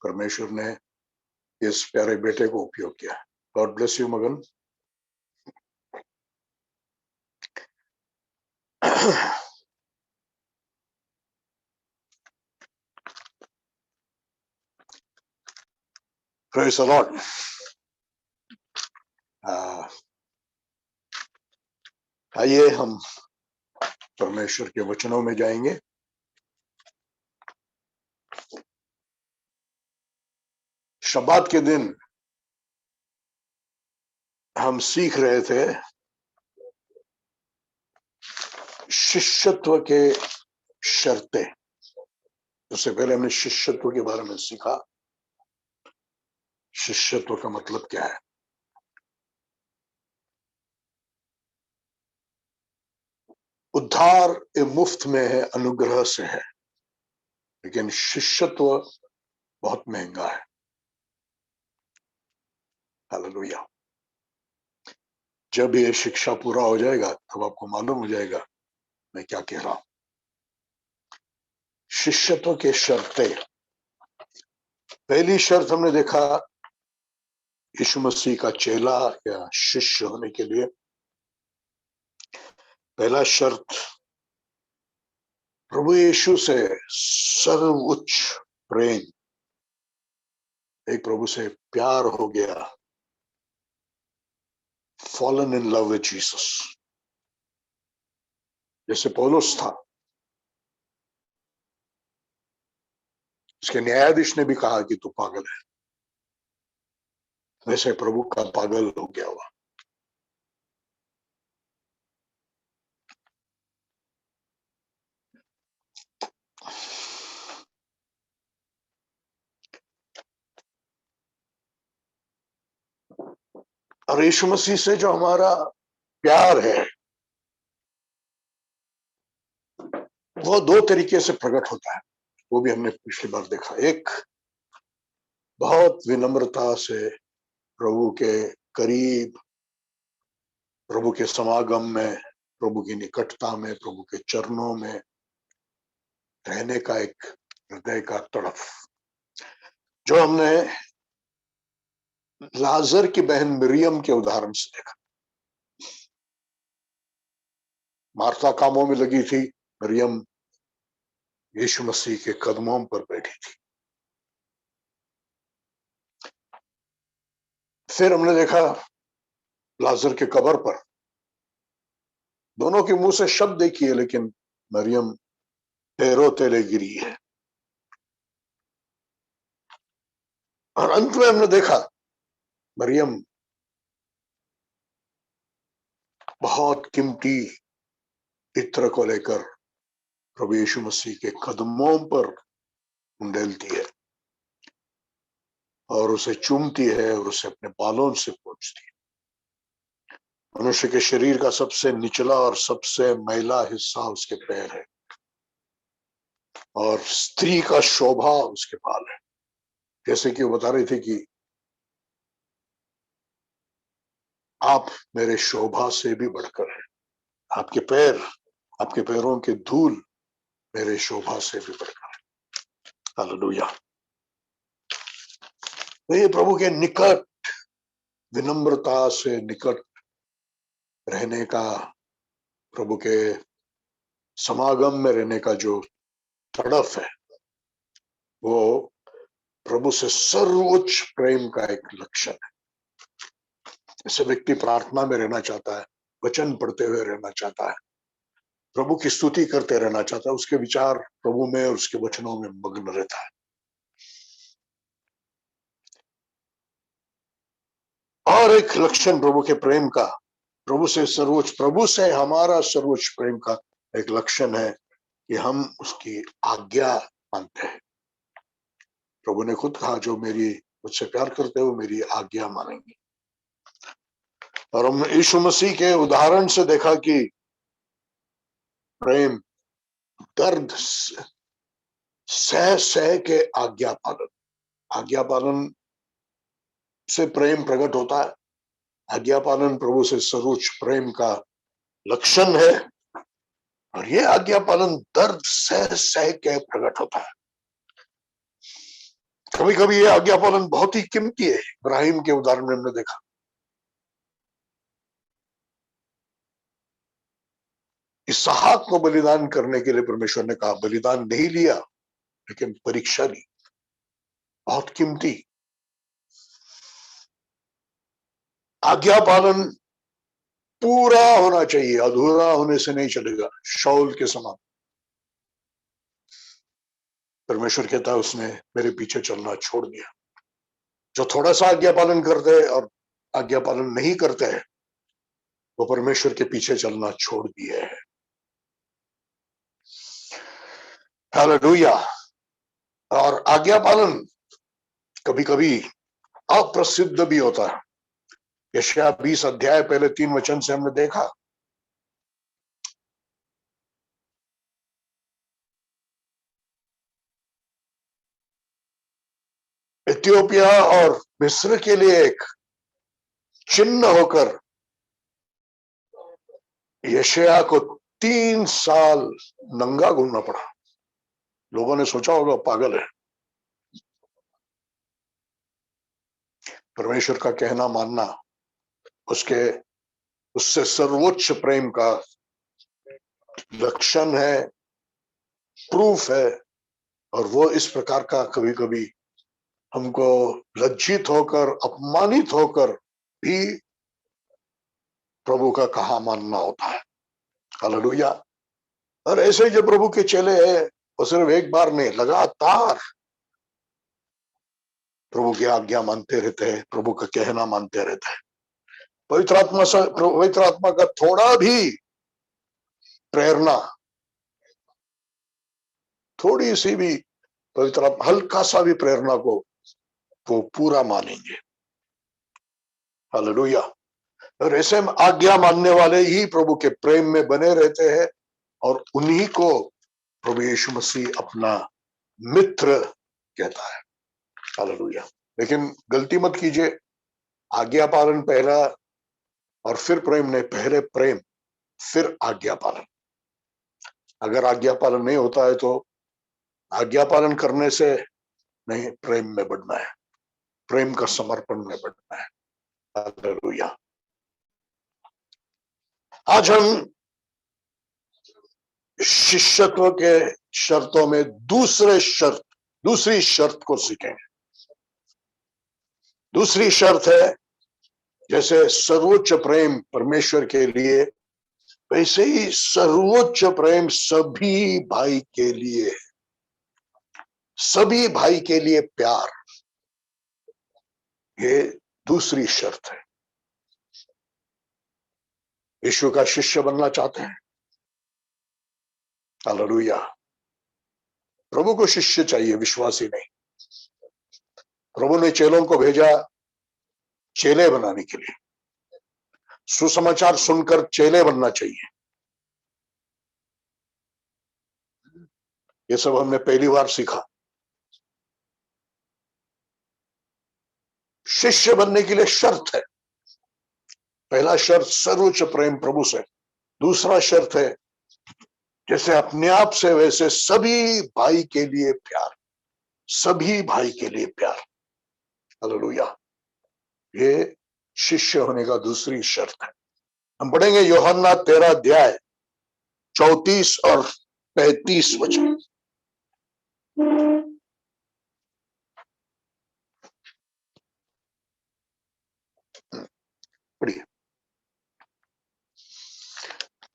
परमेश्वर ने इस प्यारे बेटे को उपयोग किया। गॉड ब्लेस यू मगन। Praise the Lord. आइए हम परमेश्वर के वचनों में जाएंगे। शब्बात के दिन हम सीख रहे थे शिष्यत्व के शर्तें। उससे पहले हमने शिष्यत्व के बारे में सीखा। शिष्यत्व का मतलब क्या है? उद्धार ये मुफ्त में है, अनुग्रह से है, लेकिन शिष्यत्व बहुत महंगा है। हालेलुया। जब ये शिक्षा पूरा हो जाएगा तब आपको मालूम हो जाएगा मैं क्या कह रहा हूं। शिष्यत्व के शर्तें। पहली शर्त हमने देखा यीशु मसीह का चेला या शिष्य होने के लिए पहला शर्त प्रभु यीशु से सर्वोच्च प्रेम। एक प्रभु से प्यार हो गया, fallen in love with Jesus. जैसे पौलुस था, उसके न्यायाधीश ने भी कहा कि तू पागल है, वैसे प्रभु का पागल हो गया हुआ। और यीशु मसीह से जो हमारा प्यार है वो दो तरीके से प्रकट होता है। वो भी हमने पिछली बार देखा। एक, बहुत विनम्रता से प्रभु के करीब, प्रभु के समागम में, प्रभु की निकटता में, प्रभु के चरणों में रहने का एक हृदय का तड़प, जो हमने लाजर की बहन मरियम के उदाहरण से देखा। मार्था कामों में लगी थी, मरियम यीशु मसीह के कदमों पर बैठी थी। फिर हमने देखा लाजर के कब्र पर, दोनों के मुंह से शब्द एक ही है, लेकिन मरियम पैरों तले गिरी है। और अंत में हमने देखा मरियम बहुत कीमती इत्र को लेकर प्रभु यीशु मसीह के कदमों पर उंडेलती है और उसे चूमती है और उसे अपने बालों से पोंछती है। मनुष्य के शरीर का सबसे निचला और सबसे मैला हिस्सा उसके पैर है और स्त्री का शोभा उसके बाल है। जैसे कि वो बता रही थी कि आप मेरे शोभा से भी बढ़कर है, आपके पैर, आपके पैरों के धूल मेरे शोभा से भी बढ़कर है। हालेलुया। तो ये प्रभु के निकट, विनम्रता से निकट रहने का, प्रभु के समागम में रहने का जो तड़फ है, वो प्रभु से सर्वोच्च प्रेम का एक लक्षण है। ऐसे व्यक्ति प्रार्थना में रहना चाहता है, वचन पढ़ते हुए रहना चाहता है, प्रभु की स्तुति करते रहना चाहता है, उसके विचार प्रभु में और उसके वचनों में मग्न रहता है। और एक लक्षण प्रभु के प्रेम का, प्रभु से सर्वोच्च, प्रभु से हमारा सर्वोच्च प्रेम का एक लक्षण है कि हम उसकी आज्ञा मानते हैं। प्रभु ने खुद कहा, जो मुझसे प्यार करते हो मेरी आज्ञा मानेंगे। और हम यीशु मसीह के उदाहरण से देखा कि प्रेम दर्द सह सह के आज्ञा पालन से प्रेम प्रकट होता है। आज्ञा पालन प्रभु से सर्वोच्च प्रेम का लक्षण है और ये आज्ञा पालन दर्द सह सह के प्रकट होता है। कभी कभी ये आज्ञा पालन बहुत ही कीमती है। इब्राहिम के उदाहरण में हमने देखा, इसहाक को बलिदान करने के लिए परमेश्वर ने कहा, बलिदान नहीं लिया लेकिन परीक्षा ली। बहुत कीमती। आज्ञा पालन पूरा होना चाहिए, अधूरा होने से नहीं चलेगा। शाऊल के समान परमेश्वर कहता है उसने मेरे पीछे चलना छोड़ दिया। जो थोड़ा सा आज्ञा पालन करते हैं और आज्ञा पालन नहीं करते हैं, वो परमेश्वर के पीछे चलना छोड़ दिए है। हालेलुया। और आज्ञा पालन कभी कभी अप्रसिद्ध भी होता है। यशायाह 20 अध्याय पहले 3 वचन से हमने देखा, इथियोपिया और मिस्र के लिए एक चिन्ह होकर यशायाह को 3 साल नंगा घूमना पड़ा। लोगों ने सोचा होगा पागल है। परमेश्वर का कहना मानना उससे सर्वोच्च प्रेम का लक्षण है, प्रूफ है। और वो इस प्रकार का कभी कभी हमको लज्जित होकर, अपमानित होकर भी प्रभु का कहा मानना होता है। हालेलुया। और ऐसे जो प्रभु के चेले हैं, वो सिर्फ एक बार नहीं, लगातार प्रभु की आज्ञा मानते रहते हैं, प्रभु का कहना मानते रहते हैं। पवित्र आत्मा का थोड़ा भी प्रेरणा, थोड़ी सी भी पवित्र आत्मा, हल्का सा भी प्रेरणा को वो पूरा मानेंगे। हालेलुया। और ऐसे में आज्ञा मानने वाले ही प्रभु के प्रेम में बने रहते हैं और उन्हीं को प्रभु यीशु मसीह अपना मित्र कहता है। हालेलुया। लेकिन गलती मत कीजिए, आज्ञा पालन पहला और फिर प्रेम नहीं, पहले प्रेम फिर आज्ञा पालन। अगर आज्ञा पालन नहीं होता है तो आज्ञा पालन करने से नहीं, प्रेम में बढ़ना है, प्रेम का समर्पण में बढ़ना है। हालेलुया। आज हम शिष्यत्व के शर्तों में दूसरी शर्त को सीखेंगे। दूसरी शर्त है, जैसे सर्वोच्च प्रेम परमेश्वर के लिए, वैसे ही सर्वोच्च प्रेम सभी भाई के लिए, सभी भाई के लिए प्यार, ये दूसरी शर्त है। यीशु का शिष्य बनना चाहते हैं? हालेलुया। प्रभु को शिष्य चाहिए, विश्वासी नहीं। प्रभु ने चेलों को भेजा चेले बनाने के लिए। सुसमाचार सुनकर चेले बनना चाहिए। ये सब हमने पहली बार सीखा। शिष्य बनने के लिए शर्त है। पहला शर्त सर्वोच्च प्रेम प्रभु से। दूसरा शर्त है, जैसे अपने आप से वैसे सभी भाई के लिए प्यार, सभी भाई के लिए प्यार। हालेलुया। ये शिष्य होने का दूसरी शर्त है। हम पढ़ेंगे यूहन्ना 13 अध्याय 34 और 35 वचन। पढ़िए।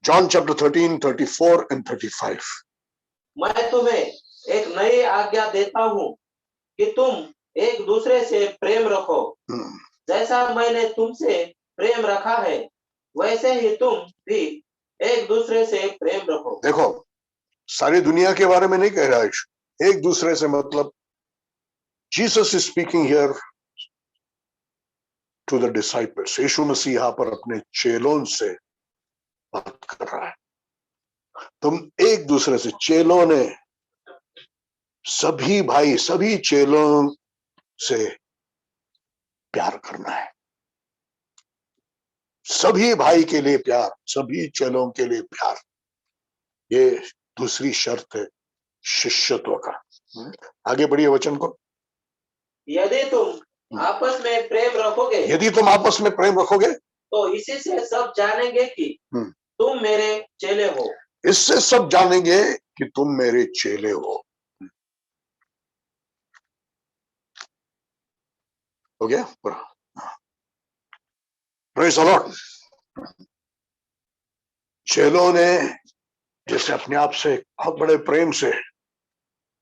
John chapter 13, 34 and 35। मैं तुम्हें एक नई आज्ञा देता हूँ कि तुम एक दूसरे से प्रेम रखो। जैसा मैंने तुमसे प्रेम रखा है, वैसे ही तुम भी एक दूसरे से प्रेम रखो। देखो, सारी दुनिया के बारे में नहीं कह रहा है। एक दूसरे से मतलब Jesus is speaking here to the disciples. Yeshu Masih यहाँ पर अपने चेलों से बात कर रहा है। तुम एक दूसरे से, चेलों ने, सभी भाई, सभी चेलों से प्यार करना है। सभी भाई के लिए प्यार, सभी चेलों के लिए प्यार, ये दूसरी शर्त है शिष्यत्व का। आगे बढ़िए वचन को। यदि तुम आपस में प्रेम रखोगे यदि तुम आपस में प्रेम रखोगे तो इसी से सब जानेंगे कि तुम मेरे चेले हो। इससे सब जानेंगे कि तुम मेरे चेले हो। हो गया पूरा। Praise the Lord. चेलों ने जैसे अपने आप से बहुत बड़े प्रेम से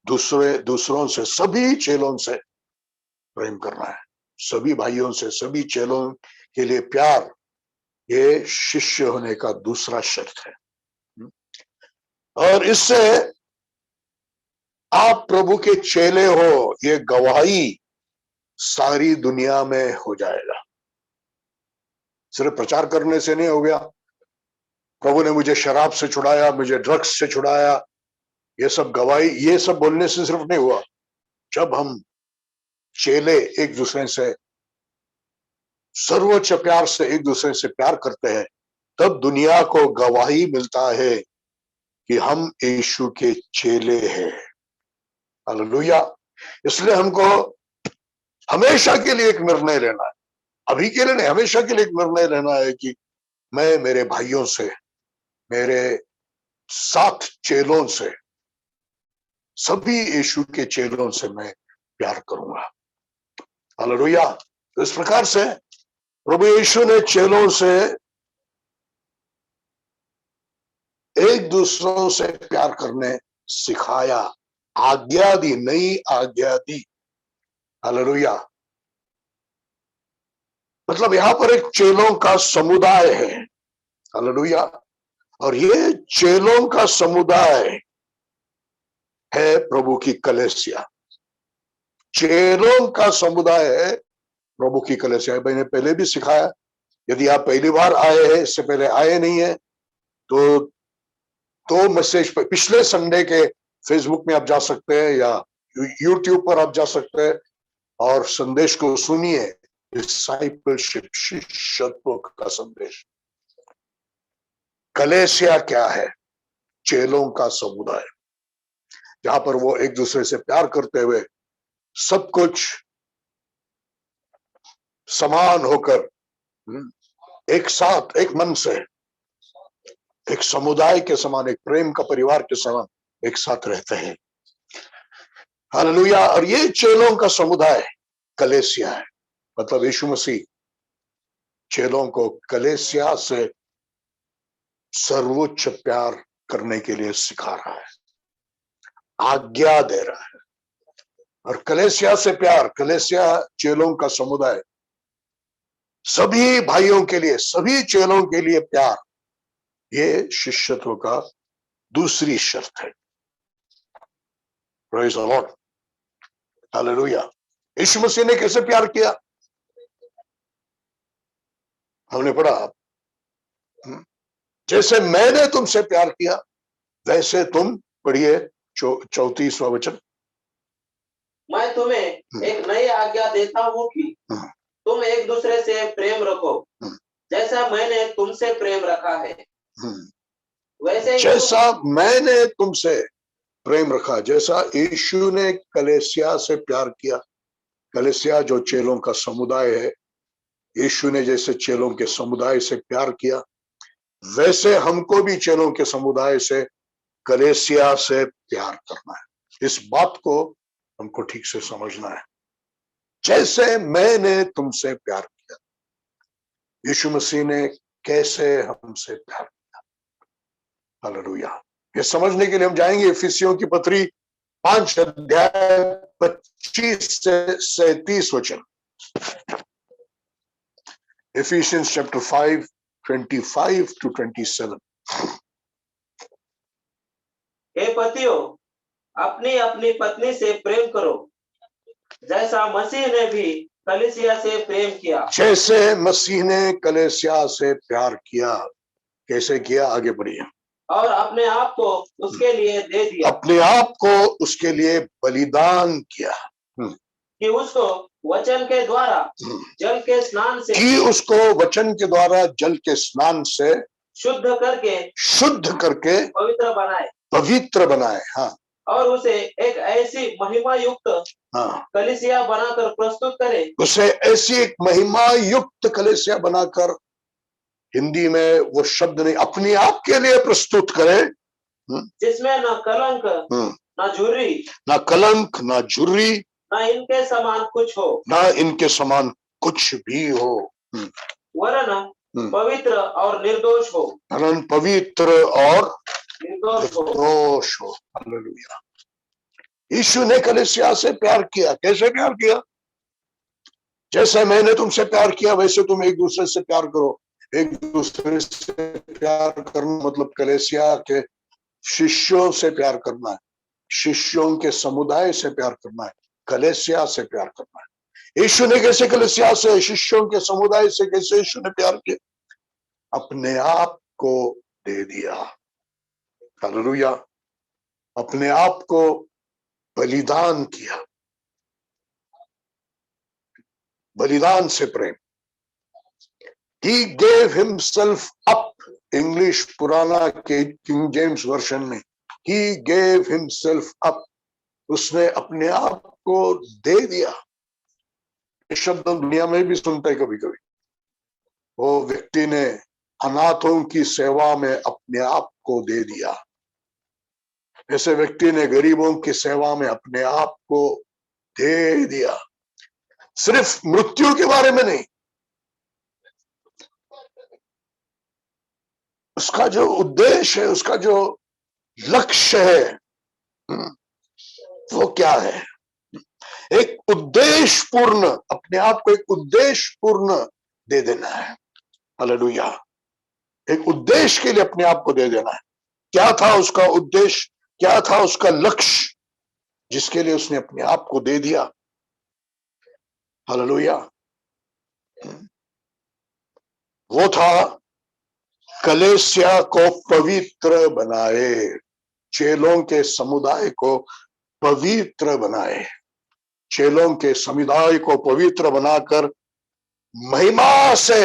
दूसरों से, सभी चेलों से प्रेम करना है, सभी भाइयों से, सभी चेलों के लिए प्यार, ये शिष्य होने का दूसरा शर्त है। और इससे आप प्रभु के चेले हो, ये गवाही सारी दुनिया में हो जाएगा। सिर्फ प्रचार करने से नहीं हो गया, प्रभु ने मुझे शराब से छुड़ाया, मुझे ड्रग्स से छुड़ाया, ये सब गवाही, ये सब बोलने से सिर्फ नहीं हुआ। जब हम चेले एक दूसरे से सर्वोच्च प्यार से एक दूसरे से प्यार करते हैं, तब दुनिया को गवाही मिलता है कि हम यीशु के चेले हैं। हालेलुया। इसलिए हमको हमेशा के लिए एक निर्णय लेना है, अभी के लिए नहीं, हमेशा के लिए एक निर्णय लेना है कि मैं मेरे भाइयों से, मेरे साथ चेलों से, सभी यीशु के चेलों से मैं प्यार करूंगा। हालेलुया। तो इस प्रकार से प्रभु यीशु ने चेलों से एक दूसरों से प्यार करने सिखाया, आज्ञा दी, नई आज्ञा दी। हालेलुया। मतलब यहां पर एक चेलों का समुदाय है। हालेलुया। और ये चेलों का समुदाय है प्रभु की कलीसिया। चेलों का समुदाय है प्रभु की कलीसिया। मैंने पहले भी सिखाया, यदि आप पहली बार आए हैं, इससे पहले आए नहीं है, तो मैसेज पे पिछले संडे के फेसबुक में आप जा सकते हैं या यूट्यूब पर आप जा सकते हैं और संदेश को सुनिए, डिसाइपलशिप, शिष्यत्व का संदेश। कलीसिया क्या है? चेलों का समुदाय, जहां पर वो एक दूसरे से प्यार करते हुए सब कुछ समान होकर एक साथ, एक मन से, एक समुदाय के समान, एक प्रेम का परिवार के समान एक साथ रहते हैं। हालेलुया। और ये चेलों का समुदाय कलीसिया है। मतलब यीशु मसीह चेलों को कलीसिया से सर्वोच्च प्यार करने के लिए सिखा रहा है, आज्ञा दे रहा है। और कलीसिया से प्यार, कलीसिया चेलों का समुदाय, सभी भाइयों के लिए, सभी चेलों के लिए प्यार, ये शिष्यत्व का दूसरी शर्त है। Praise the Lord. हालेलुया। यीशु मसीह ने कैसे प्यार किया? हमने पढ़ा, जैसे मैंने तुमसे प्यार किया वैसे तुम, पढ़िए 34वां वचन। मैं तुम्हें एक नई आज्ञा देता हूँ कि तुम एक दूसरे से प्रेम रखो, जैसा मैंने तुमसे प्रेम रखा है वैसे ही जैसा मैंने तुमसे प्रेम रखा, जैसा यीशु ने कलीसिया से प्यार किया। कलीसिया जो चेलों का समुदाय है, यीशु ने जैसे चेलों के समुदाय से प्यार किया, वैसे हमको भी चेलों के समुदाय से, कलीसिया से प्यार करना है। इस बात को हमको ठीक से समझना है। जैसे मैंने तुमसे प्यार किया, यीशु मसीह ने कैसे हमसे प्यार किया। हालेलुया। ये समझने के लिए हम जाएंगे इफिसियों की पत्री 5 अध्याय 25 से 33 वचन। Ephesians chapter 5, 25 to 27. हे पतियों, अपनी अपनी पत्नी से प्रेम करो, जैसा मसीह ने भी कलीसिया से प्रेम किया। जैसे मसीह ने कलीसिया से प्यार किया। कैसे किया? आगे बढ़िए। और अपने आप को उसके लिए दे दिया, अपने आप को उसके लिए बलिदान किया, कि उसको वचन के द्वारा जल के स्नान से, कि उसको वचन के द्वारा जल के स्नान से शुद्ध करके पवित्र बनाए। पवित्र बनाए। हाँ। और उसे एक ऐसी महिमा युक्त हाँ, कलीसिया बनाकर प्रस्तुत करे, उसे ऐसी एक महिमा युक्त कलीसिया बनाकर, हिंदी में वो शब्द नहीं, अपने आप के लिए प्रस्तुत करे, जिसमें न कलंक न झुर्री, ना कलंक ना झुर्री, न इनके समान कुछ हो, ना इनके समान कुछ भी हो, वरन पवित्र और निर्दोष हो, वरन पवित्र और निर्दोष हो। निर्दोष हो। हालेलुया। यीशु ने कलीसिया से प्यार किया। कैसे प्यार किया? जैसे मैंने तुमसे प्यार किया वैसे तुम एक दूसरे से प्यार करो। एक दूसरे से प्यार करना मतलब कलीसिया के शिष्यों से प्यार करना है, शिष्यों के समुदाय से प्यार करना है, कलीसिया से प्यार करना है। यीशु ने कैसे कलीसिया से, शिष्यों के समुदाय से कैसे यीशु ने प्यार किया? अपने आप को दे दिया। हालेलुया। अपने आप को बलिदान किया। बलिदान से प्रेम। He gave himself up. English पुराना के किंग जेम्स वर्जन में He gave himself up. उसने अपने आप को दे दिया। ये शब्द दुनिया में भी सुनते हैं कभी कभी। वो व्यक्ति ने अनाथों की सेवा में अपने आप को दे दिया। ऐसे व्यक्ति ने गरीबों की सेवा में अपने आप को दे दिया। सिर्फ मृत्यु के बारे में नहीं, उसका जो उद्देश्य है, उसका जो लक्ष्य है, वो क्या है? एक उद्देश्य पूर्ण, अपने आप को एक उद्देश्य पूर्ण दे देना है। हालेलुया। एक उद्देश्य के लिए अपने आप को दे देना है। क्या था उसका उद्देश्य? क्या था उसका लक्ष्य जिसके लिए उसने अपने आप को दे दिया? हालेलुया। वो था कलीसिया को पवित्र बनाए, चेलों के समुदाय को पवित्र बनाए, चेलों के समुदाय को पवित्र बनाकर महिमा से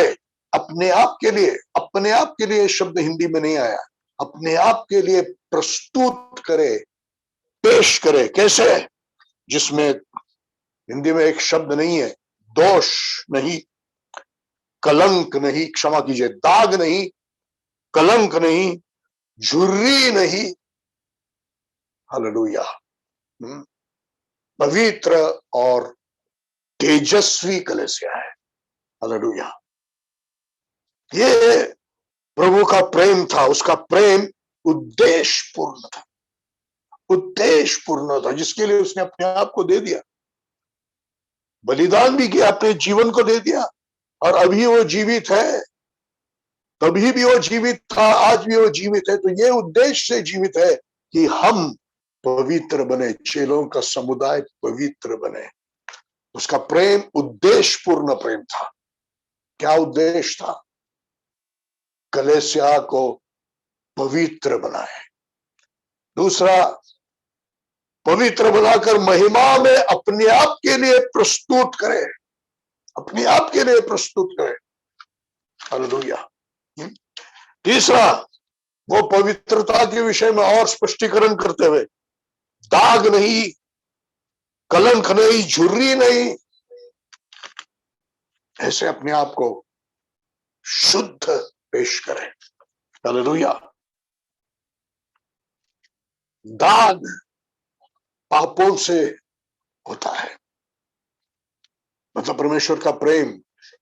अपने आप के लिए शब्द हिंदी में नहीं आया, अपने आप के लिए प्रस्तुत करे, पेश करे। कैसे? जिसमें हिंदी में एक शब्द नहीं है, दोष नहीं, कलंक नहीं, क्षमा कीजिए, दाग नहीं, कलंक नहीं, झुर्री नहीं। हालेलुया। पवित्र और तेजस्वी कलीसिया है। हालेलुया। ये प्रभु का प्रेम था। उसका प्रेम उद्देश्य पूर्ण था, उद्देश्य पूर्ण था, जिसके लिए उसने अपने आप को दे दिया, बलिदान भी किया, अपने जीवन को दे दिया। और अभी वो जीवित है, तभी भी वो जीवित था, आज भी वो जीवित है। तो ये उद्देश्य से जीवित है कि हम पवित्र बने, चेलों का समुदाय पवित्र बने। उसका प्रेम उद्देश्य पूर्ण प्रेम था। क्या उद्देश्य था? कलीसिया को पवित्र बनाए। दूसरा, पवित्र बनाकर महिमा में अपने आप के लिए प्रस्तुत करे, अपने आप के लिए प्रस्तुत करे। हालेलुया। तीसरा, वो पवित्रता के विषय में और स्पष्टीकरण करते हुए, दाग नहीं, कलंक नहीं, झुर्री नहीं, ऐसे अपने आप को शुद्ध पेश करें। हालेलुया। दाग पापों से होता है, मतलब परमेश्वर का प्रेम,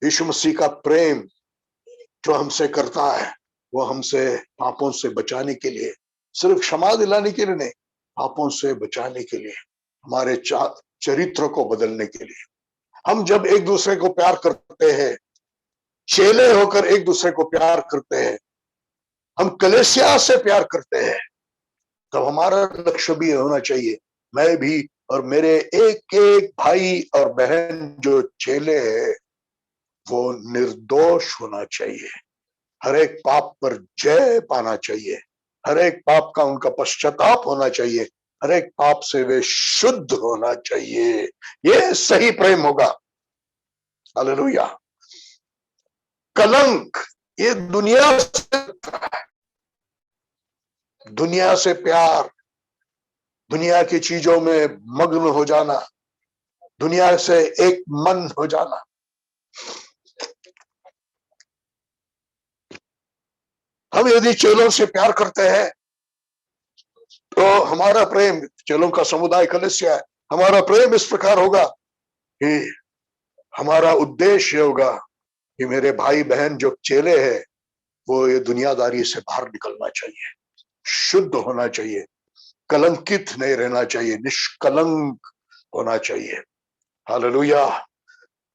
यीशु मसीह का प्रेम जो हमसे करता है, वो हमसे पापों से बचाने के लिए, सिर्फ क्षमा दिलाने के लिए नहीं, पापों से बचाने के लिए, हमारे चरित्र को बदलने के लिए। हम जब एक दूसरे को प्यार करते हैं, चेले होकर एक दूसरे को प्यार करते हैं, हम कलीसिया से प्यार करते हैं, तब हमारा लक्ष्य भी होना चाहिए, मैं भी और मेरे एक एक भाई और बहन जो चेले हैं वो निर्दोष होना चाहिए, हर एक पाप पर जय पाना चाहिए, हर एक पाप का उनका पश्चाताप होना चाहिए, हर एक पाप से वे शुद्ध होना चाहिए। ये सही प्रेम होगा। हालेलुया। कलंक, ये दुनिया से प्यार, दुनिया की चीजों में मग्न हो जाना, दुनिया से एक मन हो जाना। हम यदि चेलों से प्यार करते हैं तो हमारा प्रेम, चेलों का समुदाय कलीसिया है, हमारा प्रेम इस प्रकार होगा कि हमारा उद्देश्य होगा कि मेरे भाई बहन जो चेले हैं वो ये दुनियादारी से बाहर निकलना चाहिए, शुद्ध होना चाहिए, कलंकित नहीं रहना चाहिए, निष्कलंक होना चाहिए। हालेलुया।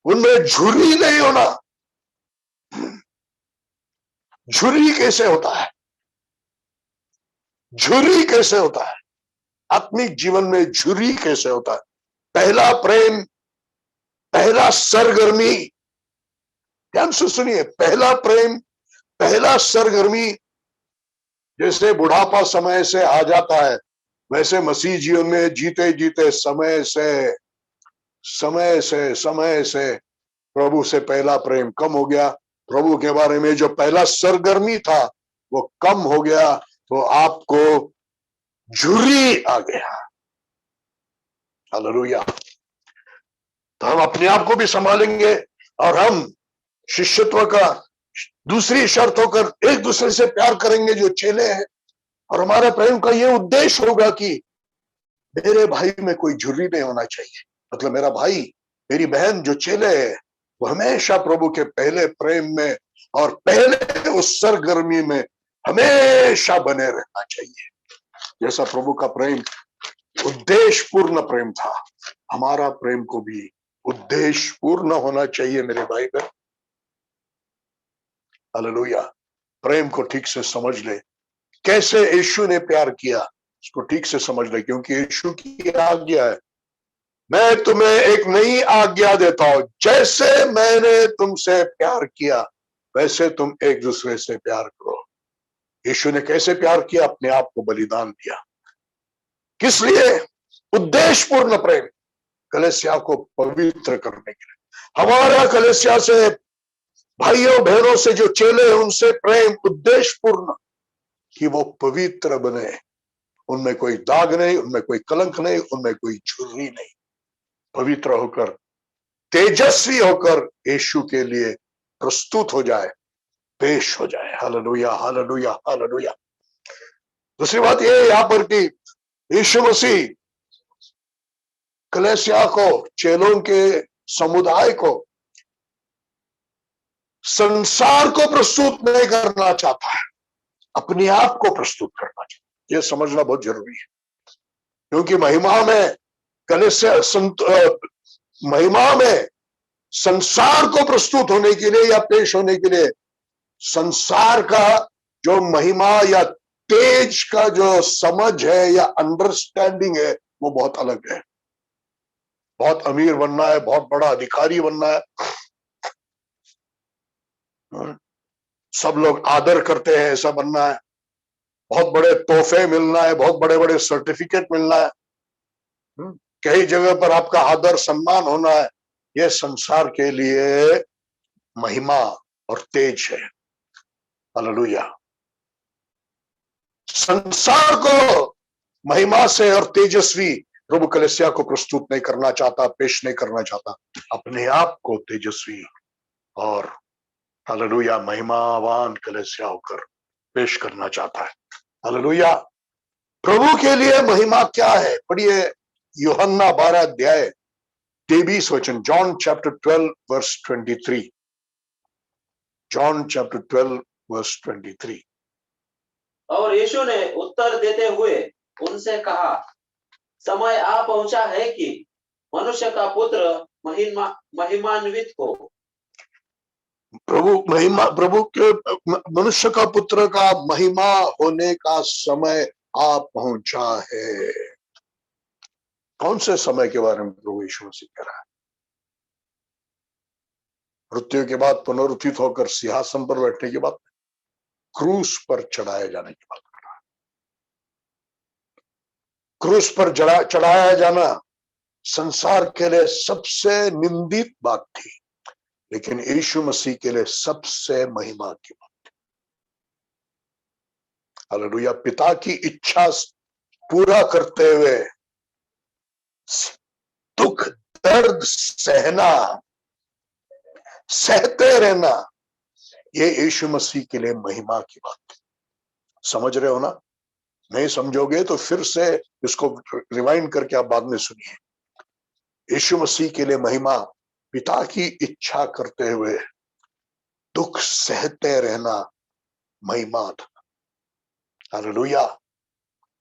उनमें झुर्री नहीं होना। झुर्री कैसे होता है? झुर्री कैसे होता है? आत्मिक जीवन में झुर्री कैसे होता है? पहला प्रेम, पहला सरगर्मी, ध्यान से सुनिए, पहला प्रेम, पहला सरगर्मी जैसे बुढ़ापा समय से आ जाता है, वैसे मसीह जीवन में जीते जीते समय से प्रभु से पहला प्रेम कम हो गया। प्रभु के बारे में जो पहला सरगर्मी था वो कम हो गया, तो आपको झुर्री आ गया। हालेलुया। तो हम अपने आप को भी संभालेंगे और हम शिष्यत्व का दूसरी शर्त होकर एक दूसरे से प्यार करेंगे जो चेले हैं। और हमारा प्रेम का ये उद्देश्य होगा कि मेरे भाई में कोई झुर्री नहीं होना चाहिए। मतलब मेरा भाई, मेरी बहन जो चेले है वो हमेशा प्रभु के पहले प्रेम में और पहले उस सरगर्मी में हमेशा बने रहना चाहिए। जैसा प्रभु का प्रेम उद्देश्य पूर्ण प्रेम था, हमारा प्रेम को भी उद्देश्य पूर्ण होना चाहिए मेरे भाई बहन। हालेलुया। प्रेम को ठीक से समझ ले, कैसे यीशु ने प्यार किया इसको ठीक से समझ ले, क्योंकि यीशु की आज्ञा है, मैं तुम्हें एक नई आज्ञा देता हूं, जैसे मैंने तुमसे प्यार किया वैसे तुम एक दूसरे से प्यार करो। यीशु ने कैसे प्यार किया? अपने आप को बलिदान दिया। किस लिए? उद्देश्यपूर्ण प्रेम, कलीसिया को पवित्र करने के लिए। हमारा कलीसिया से, भाइयों बहनों से जो चेले हैं उनसे प्रेम उद्देश्यपूर्ण, कि वो पवित्र बने, उनमें कोई दाग नहीं, उनमें कोई कलंक नहीं, उनमें कोई झुर्री नहीं, पवित्र होकर तेजस्वी होकर यीशु के लिए प्रस्तुत हो जाए, पेश हो जाए। Hallelujah, hallelujah, hallelujah. दूसरी बात यह यहां पर कि यीशु मसीह कलीसिया को, चेलों के समुदाय को संसार को प्रस्तुत नहीं करना चाहता है, अपने आप को प्रस्तुत करना चाहता है। यह समझना बहुत जरूरी है, क्योंकि महिमा में कलीसिया महिमा में संसार को प्रस्तुत होने के लिए या पेश होने के लिए संसार का जो महिमा या तेज का जो समझ है या अंडरस्टैंडिंग है वो बहुत अलग है। बहुत अमीर बनना है, बहुत बड़ा अधिकारी बनना है, सब लोग आदर करते हैं ऐसा बनना है, बहुत बड़े तोहफे मिलना है, बहुत बड़े बड़े सर्टिफिकेट मिलना है, कई जगह पर आपका आदर सम्मान होना है, यह संसार के लिए महिमा और तेज है। हालेलुया। संसार को महिमा से और तेजस्वी प्रभु कलीसिया को प्रस्तुत नहीं करना चाहता, पेश नहीं करना चाहता, अपने आप को तेजस्वी और हालेलुया महिमावान कलीसिया होकर पेश करना चाहता है। हालेलुया। प्रभु के लिए महिमा क्या है? पढ़िए यूहन्ना 12 अध्याय 23 वचन, John chapter 12 verse 23। John chapter 12 verse 23। और यीशु ने उत्तर देते हुए उनसे कहा, समय आ पहुंचा है कि मनुष्य का पुत्र महिमान्वित हो। प्रभु के मनुष्य का पुत्र का महिमा होने का समय आ पहुंचा है। कौन से समय के बारे में प्रभु यीशु मसीह कह रहा है? मृत्यु के बाद पुनरुत्थित होकर सिंहासन पर बैठने के बाद, क्रूस पर चढ़ाए जाने के बाद कर रहा है। क्रूस पर चढ़ाया जाना संसार के लिए सबसे निंदित बात थी, लेकिन यीशु मसीह के लिए सबसे महिमा की बात थी। हालेलुया। पिता की इच्छा पूरा करते हुए दुख दर्द सहना, सहते रहना, ये यीशु मसीह के लिए महिमा की बात। समझ रहे हो ना? नहीं समझोगे तो फिर से इसको रिवाइंड करके आप बाद में सुनिए। यीशु मसीह के लिए महिमा पिता की इच्छा करते हुए दुख सहते रहना महिमा था। हालेलुया।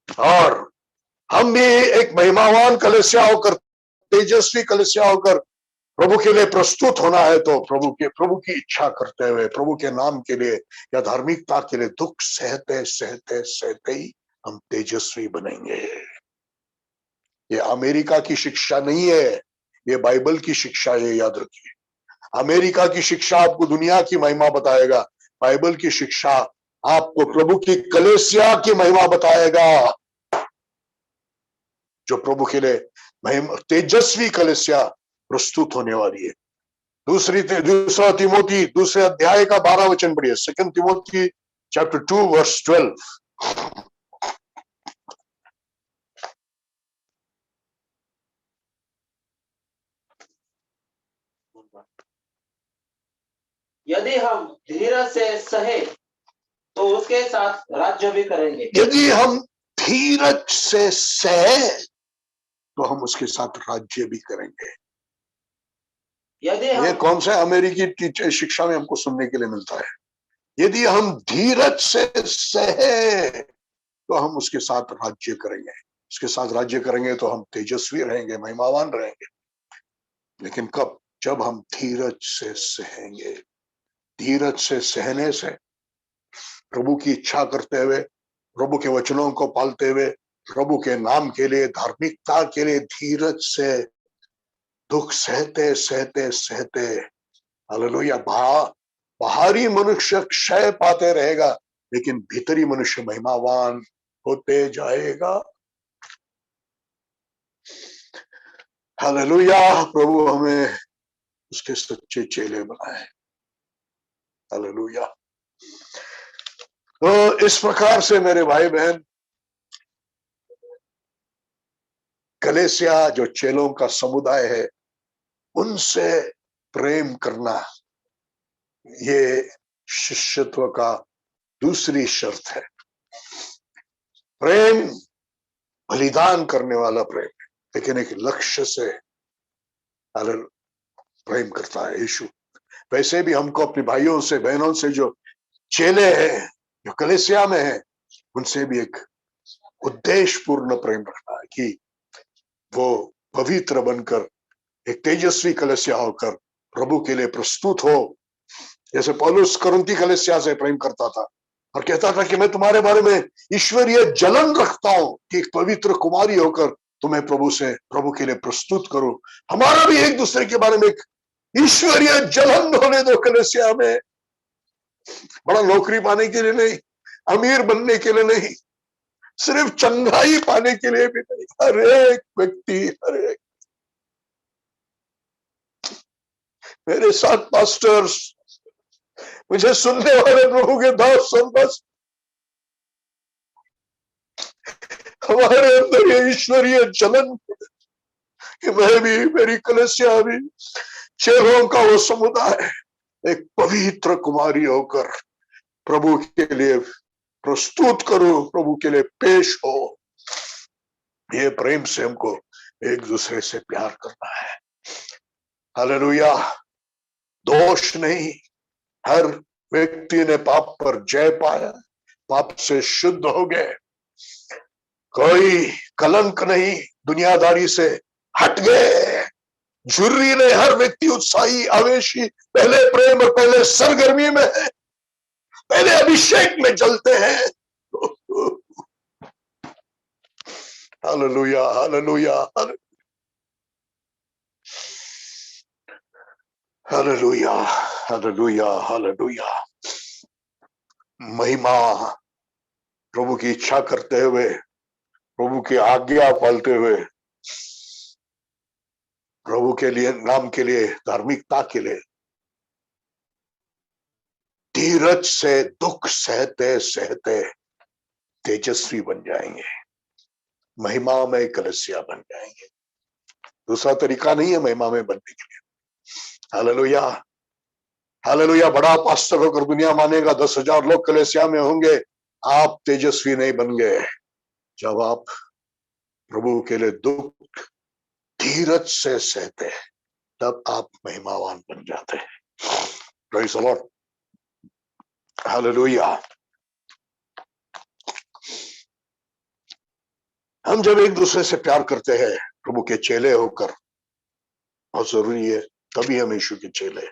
और हम भी एक महिमावान कलीसिया होकर, तेजस्वी कलीसिया होकर प्रभु के लिए प्रस्तुत होना है तो प्रभु की इच्छा करते हुए, प्रभु के नाम के लिए या धार्मिकता के लिए दुख सहते सहते सहते ही हम तेजस्वी बनेंगे। ये अमेरिका की शिक्षा नहीं है, ये बाइबल की शिक्षा है, याद रखिए। अमेरिका की शिक्षा आपको दुनिया की महिमा बताएगा, बाइबल की शिक्षा आपको प्रभु की कलीसिया की महिमा बताएगा, जो प्रभु के लिए तेजस्वी कलीसिया प्रस्तुत होने वाली है। दूसरा तिमोथी दूसरे अध्याय का 12 वचन पढ़िए। 2 तिमोथी चैप्टर 2 वर्स 12। यदि हम धीरज से सहे तो उसके साथ राज्य भी करेंगे। यदि हम धीरज से सहे तो हम उसके साथ राज्य भी करेंगे। यदि ये हम कौन सा अमेरिकी शिक्षा में हमको सुनने के लिए मिलता है? यदि हम धीरज से सहे तो हम उसके साथ राज्य करेंगे। उसके साथ राज्य करेंगे तो हम तेजस्वी रहेंगे, महिमावान रहेंगे। लेकिन कब? जब हम धीरज से सहेंगे। धीरज से सहने से, प्रभु की इच्छा करते हुए, प्रभु के वचनों को पालते हुए, प्रभु के नाम के लिए, धार्मिकता के लिए धीरज से दुख सहते सहते सहते, हालेलुया, बाहरी मनुष्य क्षय पाते रहेगा लेकिन भीतरी मनुष्य महिमावान होते जाएगा। हालेलुया। प्रभु हमें उसके सच्चे चेले बनाए। हालेलुया। तो इस प्रकार से मेरे भाई बहन, कलीसिया जो चेलों का समुदाय है, उनसे प्रेम करना, ये शिष्यत्व का दूसरी शर्त है। प्रेम बलिदान करने वाला प्रेम है, लेकिन एक लक्ष्य से प्रेम करता है यीशु। वैसे भी हमको अपने भाइयों से, बहनों से जो चेले हैं, जो कलीसिया में हैं, उनसे भी एक उद्देश्य पूर्ण प्रेम रखना है कि वो पवित्र बनकर एक तेजस्वी कलीसिया होकर प्रभु के लिए प्रस्तुत हो। जैसे पौलुस कुरिन्थी कलीसिया से प्रेम करता था और कहता था कि मैं तुम्हारे बारे में ईश्वरीय जलन रखता हूं कि एक पवित्र कुमारी होकर तुम्हें प्रभु के लिए प्रस्तुत करूं। हमारा भी एक दूसरे के बारे में एक ईश्वरीय जलन होने दो कलीसिया में। बड़ा नौकरी पाने के लिए नहीं, अमीर बनने के लिए नहीं, सिर्फ चंगाई पाने के लिए भी नहीं, हर एक व्यक्ति, हर एक मेरे साथ पास्टर्स, मुझे सुनने वाले प्रभु के दास बस हमारे अंदर ये ईश्वरीय जलन कि मैं भी, मेरी कलीसिया भी, चेलों का वो समुदाय एक पवित्र कुमारी होकर प्रभु के लिए प्रस्तुत करो, प्रभु के लिए पेश हो। ये प्रेम से हमको एक दूसरे से प्यार करना है। हालेलुया। दोष नहीं, हर व्यक्ति ने पाप पर जय पाया, पाप से शुद्ध हो गए, कोई कलंक नहीं, दुनियादारी से हट गए। झुर्री ने हर व्यक्ति उत्साही, आवेशी, पहले प्रेम और पहले सरगर्मी में है, पहले अभिषेक में जलते हैं। Hallelujah, hallelujah, hallelujah, hallelujah, hallelujah. महिमा प्रभु की इच्छा करते हुए, प्रभु की आज्ञा पालते हुए, प्रभु के लिए, नाम के लिए, धार्मिकता के लिए धीरज से दुख सहते सहते तेजस्वी बन जाएंगे। महिमा में कलीसिया बन जाएंगे। दूसरा तरीका नहीं है महिमा में बनने के लिए। Hallelujah, hallelujah. बड़ा पास्टर होकर दुनिया मानेगा, 10,000 लोग कलीसिया में होंगे, आप तेजस्वी नहीं बन गए। जब आप प्रभु के लिए दुख धीरज से सहते हैं, तब आप महिमावान बन जाते हैं। Praise the Lord, hallelujah. हम जब एक दूसरे से प्यार करते हैं प्रभु के चेले होकर, बहुत जरूरी है, तभी हम यीशु के चेले।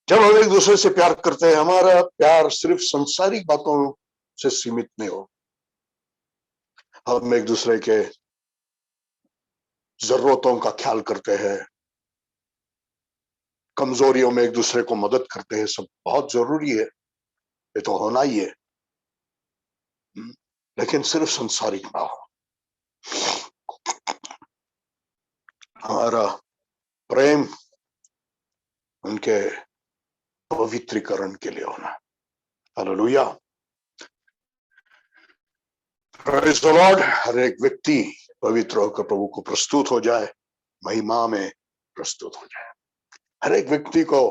जब हम एक दूसरे से प्यार करते हैं, हमारा प्यार सिर्फ संसारिक बातों से सीमित नहीं हो। हम एक दूसरे के जरूरतों का ख्याल करते हैं, कमजोरियों में एक दूसरे को मदद करते हैं, सब बहुत जरूरी है, ये तो होना ही है। लेकिन सिर्फ संसारिक ना हो। हमारा प्रेम उनके पवित्रीकरण के लिए होना। Hallelujah, praise the lord. हर एक व्यक्ति पवित्र होकर प्रभु को प्रस्तुत हो जाए, महिमा में प्रस्तुत हो जाए। हर एक व्यक्ति को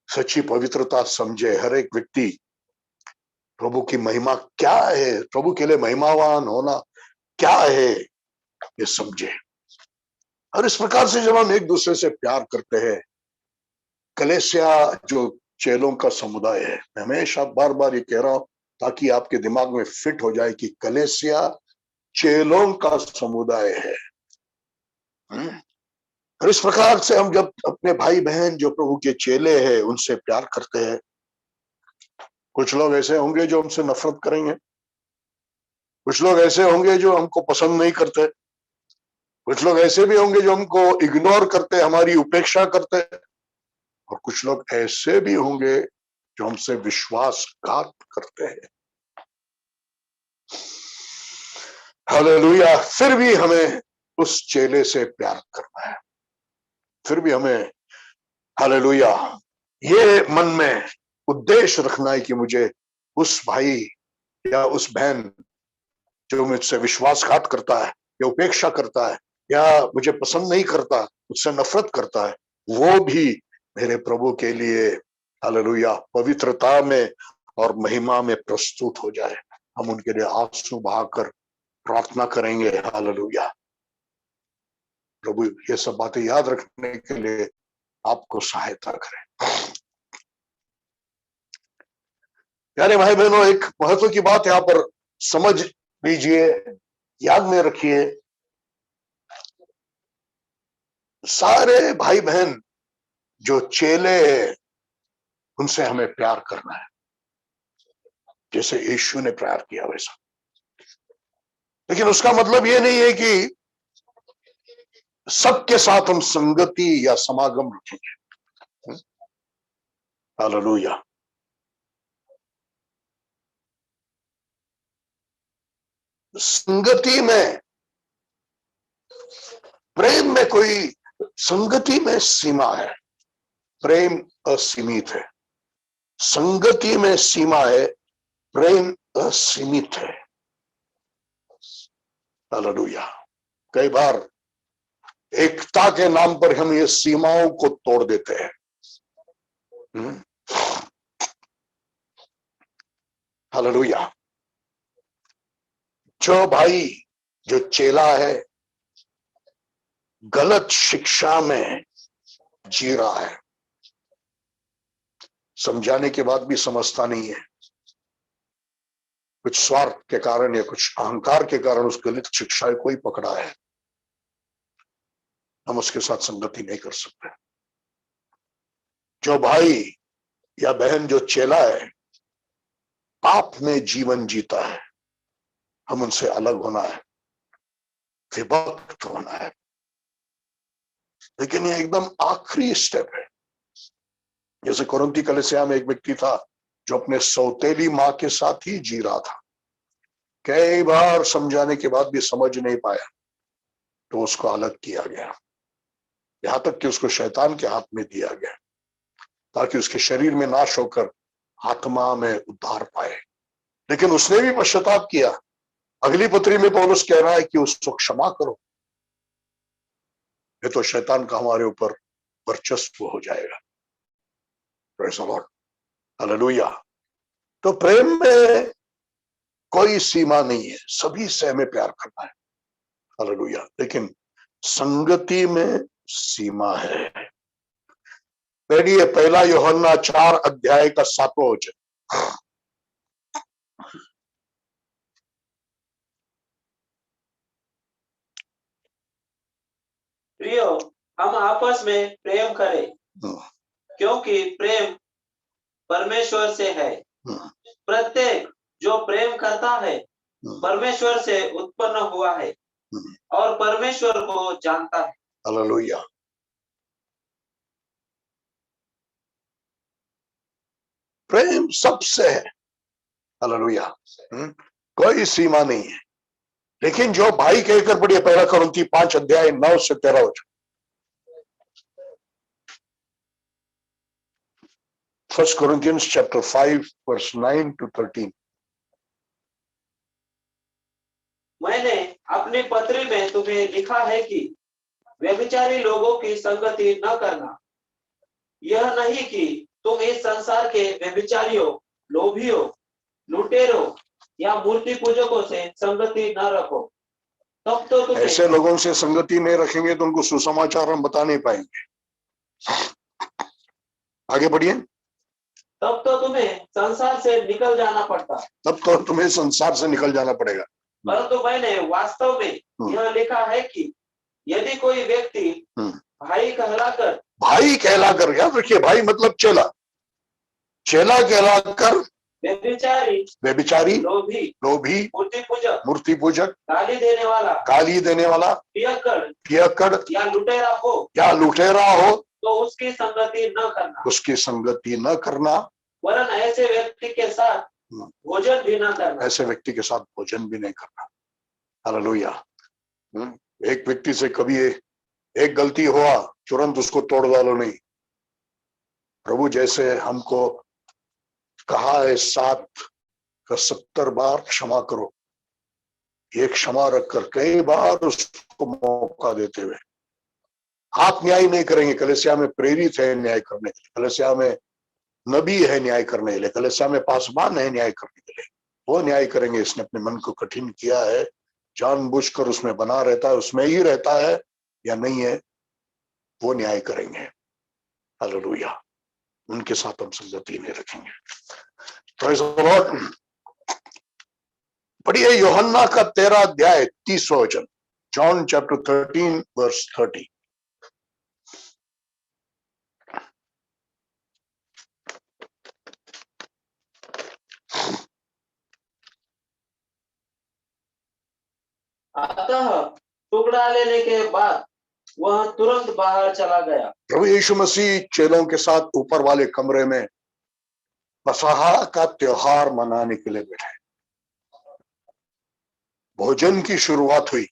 सच्ची पवित्रता समझे। हर एक व्यक्ति प्रभु की महिमा क्या है, प्रभु के लिए महिमावान होना क्या है, ये समझे। और इस प्रकार से जब हम एक दूसरे से प्यार करते हैं, कलीसिया जो चेलों का समुदाय है, मैं हमेशा बार बार ये कह रहा हूं ताकि आपके दिमाग में फिट हो जाए कि कलीसिया चेलों का समुदाय है। और इस प्रकार से हम जब अपने भाई बहन जो प्रभु के चेले हैं उनसे प्यार करते हैं, कुछ लोग ऐसे होंगे जो हमसे नफरत करेंगे, कुछ लोग ऐसे होंगे जो हमको पसंद नहीं करते, कुछ लोग ऐसे भी होंगे जो हमको इग्नोर करते, हमारी उपेक्षा करते, और कुछ लोग ऐसे भी होंगे जो हमसे विश्वासघात करते हैं। हालेलुया। फिर भी हमें उस चेले से प्यार करना है, फिर भी हमें, हालेलुया, ये मन में उद्देश्य रखना है कि मुझे उस भाई या उस बहन जो मुझसे विश्वासघात करता है या उपेक्षा करता है या मुझे पसंद नहीं करता, मुझसे नफरत करता है, वो भी मेरे प्रभु के लिए, हालेलुया, पवित्रता में और महिमा में प्रस्तुत हो जाए। हम उनके लिए आंसू बहाकर प्रार्थना करेंगे। हालेलुया। प्रभु ये सब बातें याद रखने के लिए आपको सहायता करें। यानी भाई बहनों, एक महत्व की बात यहाँ पर समझ लीजिए, याद में रखिए, सारे भाई बहन जो चेले हैं उनसे हमें प्यार करना है, जैसे यीशु ने प्यार किया वैसा। लेकिन उसका मतलब ये नहीं है कि सबके साथ हम संगति या समागम रखेंगे। हालेलुया। संगति में, प्रेम में कोई, संगति में सीमा है, प्रेम असीमित है। संगति में सीमा है, प्रेम असीमित है। हालेलुया। कई बार एकता के नाम पर हम ये सीमाओं को तोड़ देते हैं। हालेलुया। जो भाई, जो चेला है, गलत शिक्षा में जी रहा है, समझाने के बाद भी समझता नहीं है, कुछ स्वार्थ के कारण या कुछ अहंकार के कारण उस गलत शिक्षा को ही पकड़ा है, हम उसके साथ संगति नहीं कर सकते। जो भाई या बहन जो चेला है, पाप में जीवन जीता है, हम उनसे अलग होना है, विभक्त होना है। लेकिन ये एकदम आखिरी स्टेप है। जैसे कोरिन्थी कलीसिया में एक व्यक्ति था जो अपने सौतेली मां के साथ ही जी रहा था, कई बार समझाने के बाद भी समझ नहीं पाया, तो उसको अलग किया गया, यहां तक कि उसको शैतान के हाथ में दिया गया ताकि उसके शरीर में नाश होकर आत्मा में उद्धार पाए। लेकिन उसने भी पश्चाताप किया, अगली पत्री में पौलुस कह रहा है कि उसको क्षमा करो, ये तो शैतान का हमारे ऊपर वर्चस्व हो जाएगा। Praise the Lord, hallelujah. तो प्रेम में कोई सीमा नहीं है, सभी से हमें प्यार करना है, हालेलुया। लेकिन संगति में सीमा है। पढ़िए पहला यूहन्ना 4 अध्याय का 7वां वचन। प्रियो, हम आपस में प्रेम करें, क्योंकि प्रेम परमेश्वर से है। प्रत्येक जो प्रेम करता है परमेश्वर से उत्पन्न हुआ है और परमेश्वर को जानता है। हालेलुया। प्रेम सबसे है, हालेलुया। कोई सीमा नहीं है। लेकिन जो भाई कहकर पढ़िए पहला कुरिन्थी 5 अध्याय 9 से 13 वचन। 1 Corinthians chapter 5 verse 9 to 13। मैंने अपनी पत्री में तुम्हें लिखा है कि व्यभिचारी लोगों की संगति न करना। यह नहीं कि तुम इस संसार के व्यभिचारियों, लोभियों, लुटेरों या मूर्ति पूजकों से संगति न रखो। तब तो तुम्हें ऐसे लोगों से संगति नहीं रखेंगे तो उनको सुसमाचार हम बता नहीं पाएंगे। आगे बढ़िए। तब तो तुम्हें संसार से निकल जाना पड़ता। तब तो तुम्हें संसार से निकल जाना पड़ेगा। परंतु मैंने वास्तव में यह लिखा है कि यदि कोई व्यक्ति भाई कहलाकर, याद रखिए, भाई मतलब चेला, चेला कहलाकर व्यभिचारी, लोभी, मूर्ति पूजक, गाली देने वाला, पियक्कड़ या लुटेरा हो तो उसकी संगति न करना, वरन ऐसे व्यक्ति के साथ भोजन भी न करना। ऐसे व्यक्ति के साथ भोजन भी नहीं करना। हालेलुया। एक व्यक्ति से कभी एक गलती हुआ तुरंत उसको तोड़ डालो नहीं। प्रभु जैसे हमको कहा है 7 का 70 बार क्षमा करो, एक क्षमा रखकर कई बार उसको मौका देते हुए आप न्याय नहीं करेंगे। कलीसिया में प्रेरित है न्याय करने के लिए, कलीसिया में नबी है न्याय करने के लिए, कलीसिया में पासवान है न्याय करने के लिए। वो न्याय करेंगे। इसने अपने मन को कठिन किया है, जानबूझकर उसमें बना रहता है, उसमें ही रहता है या नहीं है, वो न्याय करेंगे। हालेलुया। उनके साथ हम संगति नहीं रखेंगे। Praise the Lord. पढ़िए यूहन्ना का 13 अध्याय 30वां वचन। John chapter 13 verse 30। अतः टुकड़ा लेने के बाद वह तुरंत बाहर चला गया। प्रभु यीशु मसीह चेलों के साथ ऊपर वाले कमरे में पसहा का त्योहार मनाने के लिए बैठे। भोजन की शुरुआत हुई,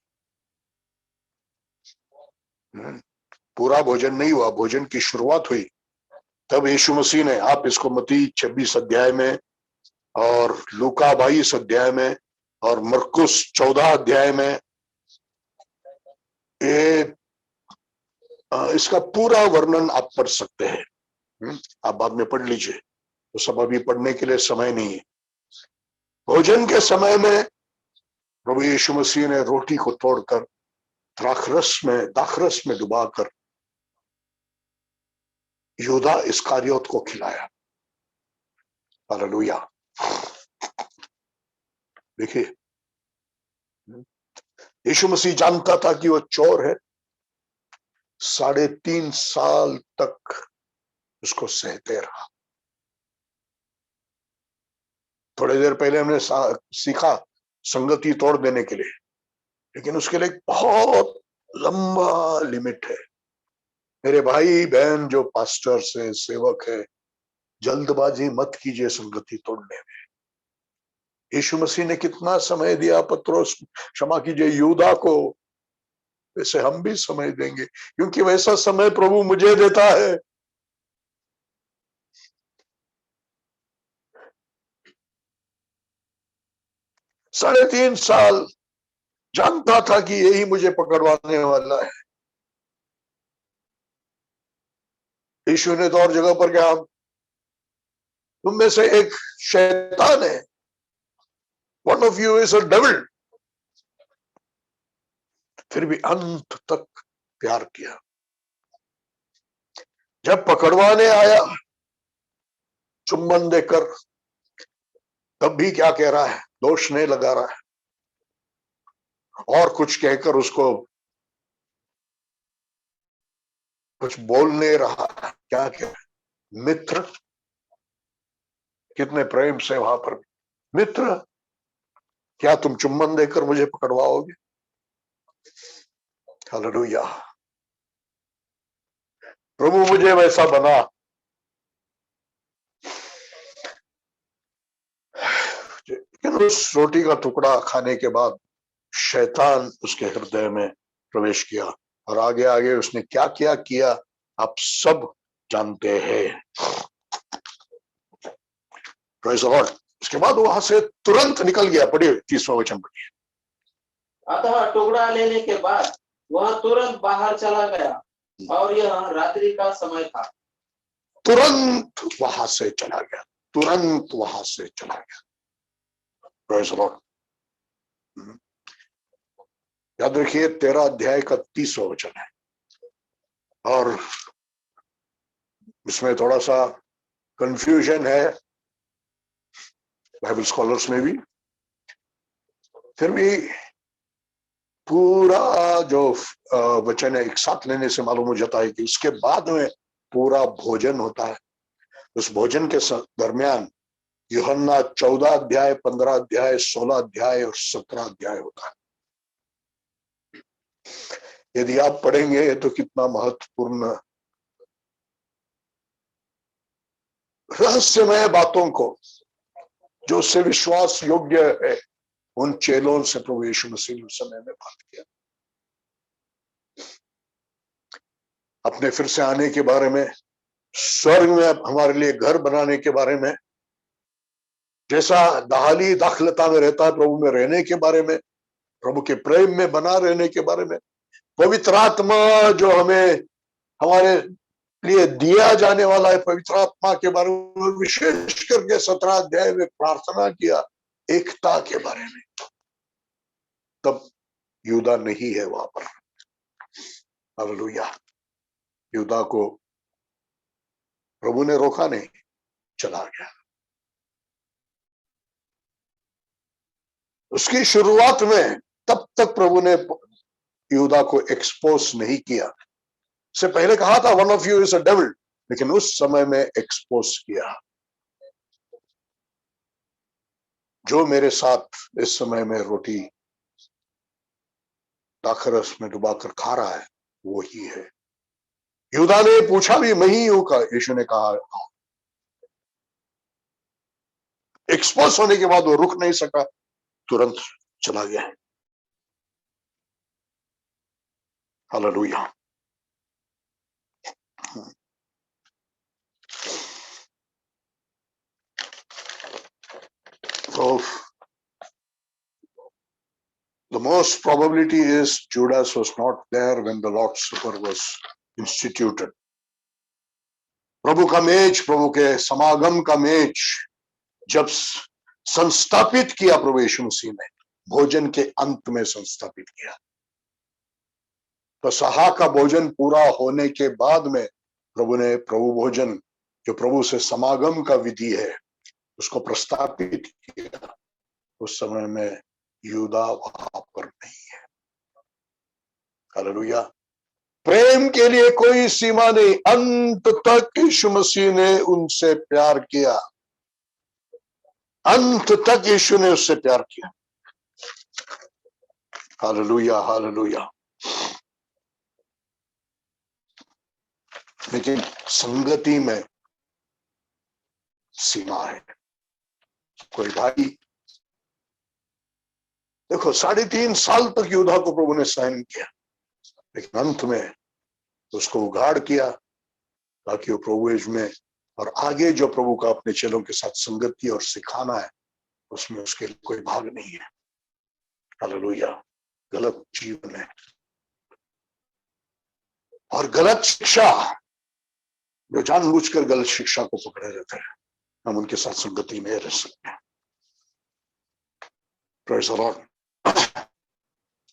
पूरा भोजन नहीं हुआ, भोजन की शुरुआत हुई। तब यीशु मसीह ने, आप इसको मत्ती 26 अध्याय में और लूका 22 अध्याय में और मरकुस 14 अध्याय में इसका पूरा वर्णन आप पढ़ सकते हैं। आप बाद में पढ़ लीजिए, तो सब अभी पढ़ने के लिए समय नहीं है। भोजन के समय में प्रभु यीशु मसीह ने रोटी को तोड़कर दाखरस में डुबाकर यहूदा इस्करियोत को खिलाया। हालेलुया। देखिए, यीशु मसीह जानता था कि वो चोर है। 3.5 साल तक उसको सहते रहा। थोड़ी देर पहले हमने सीखा संगति तोड़ देने के लिए, लेकिन उसके लिए एक बहुत लंबा लिमिट है। मेरे भाई बहन जो पास्टर से सेवक है, जल्दबाजी मत कीजिए संगति तोड़ने में। यीशु मसीह ने कितना समय दिया पत्रोस, क्षमा कीजिए, यहूदा को, वैसे हम भी समय देंगे, क्योंकि वैसा समय प्रभु मुझे देता है। 3.5 साल जानता था कि यही मुझे पकड़वाने वाला है। यीशु ने तो और जगह पर कहा, तुम में से एक शैतान है, one of you is a devil. फिर भी अंत तक प्यार किया। जब पकड़वाने आया चुम्बन देकर, तब भी क्या कह रहा है? दोष नहीं लगा रहा है, और कुछ कहकर उसको कुछ बोल नहीं रहा है। क्या कह रहा है? मित्र। कितने प्रेम से वहां पर, मित्र, क्या तुम चुम्बन देकर मुझे पकड़वाओगे? हालेलुया। प्रभु मुझे वैसा बना। लेकिन उस रोटी का टुकड़ा खाने के बाद शैतान उसके हृदय में प्रवेश किया, और आगे आगे उसने क्या क्या किया आप सब जानते हैं। Praise the Lord. उसके बाद वहां से तुरंत निकल गया। पढ़िए 30वां वचन पढ़िए। अतः टुकड़ा लेने के बाद वह तुरंत बाहर चला गया, और यह रात्रि का समय था। तुरंत वहां से चला गया, तुरंत वहां से चला गया। Praise the Lord. याद रखिए 13 अध्याय का 30वां वचन है, और इसमें थोड़ा सा कंफ्यूजन है बाइबल स्कॉलर्स में भी। फिर भी पूरा जो वचन है एक साथ लेने से मालूम हो जाता है कि उसके बाद में पूरा भोजन होता है। उस भोजन के दरमियान यूहन्ना 14 अध्याय, 15 अध्याय, 16 अध्याय और 17 अध्याय होता है। यदि आप पढ़ेंगे तो कितना महत्वपूर्ण रहस्यमय बातों को, जो उससे विश्वास योग्य है, उन चेलों से प्रभु यीशु मसीह ने उस समय में बात किया। अपने फिर से आने के बारे में, स्वर्ग में हमारे लिए घर बनाने के बारे में, जैसा दाहली दाखलता में रहता है प्रभु में रहने के बारे में, प्रभु के प्रेम में बना रहने के बारे में, पवित्र आत्मा जो हमें हमारे लिए दिया जाने वाला है, पवित्र आत्मा के बारे में विशेष करके 17 अध्याय में प्रार्थना किया, एकता के बारे में। तब यूदा नहीं है वहां पर। हालेलुया। यूदा को प्रभु ने रोका नहीं, चला गया। उसकी शुरुआत में तब तक प्रभु ने यूदा को एक्सपोज नहीं किया। से पहले कहा था one of you is a devil, लेकिन उस समय में एक्सपोज किया। जो मेरे साथ इस समय में रोटी दाखरस में डुबाकर खा रहा है वो ही है। यूदा ने पूछा भी, मैं ही हूं का? यीशु ने कहा। एक्सपोज होने के बाद वो रुक नहीं सका, तुरंत चला गया। हालेलुया। तो the most probability is Judas was not there when the Lord's Supper was instituted. प्रभु का मेज, प्रभु के समागम का मेज जब संस्थापित किया प्रभु यीशु मसीह ने, भोजन के अंत में संस्थापित किया, तो सहा का भोजन पूरा होने के बाद में प्रभु ने प्रभु भोजन, जो प्रभु से समागम का विधि है, उसको प्रस्तापित किया। उस समय में यूदा वहां पर नहीं है। हालेलुया। प्रेम के लिए कोई सीमा नहीं, अंत तक यीशु मसीह ने उनसे प्यार किया, अंत तक यीशु ने उससे प्यार किया। Hallelujah, hallelujah. लेकिन संगति में सीमा है। कोई भाई, देखो 3.5 साल तक यूदा को प्रभु ने सहन किया, लेकिन अंत में उसको उघाड़ किया ताकि वो प्रभु में और आगे जो प्रभु का अपने चेलों के साथ संगति और सिखाना है, उसमें उसके लिए कोई भाग नहीं है। हालेलुया। गलत जीवन है और गलत शिक्षा, जो जानबूझकर गलत शिक्षा को पकड़े रहते हैं, हम उनके साथ संगति में रह सकते हैं। Praise the Lord.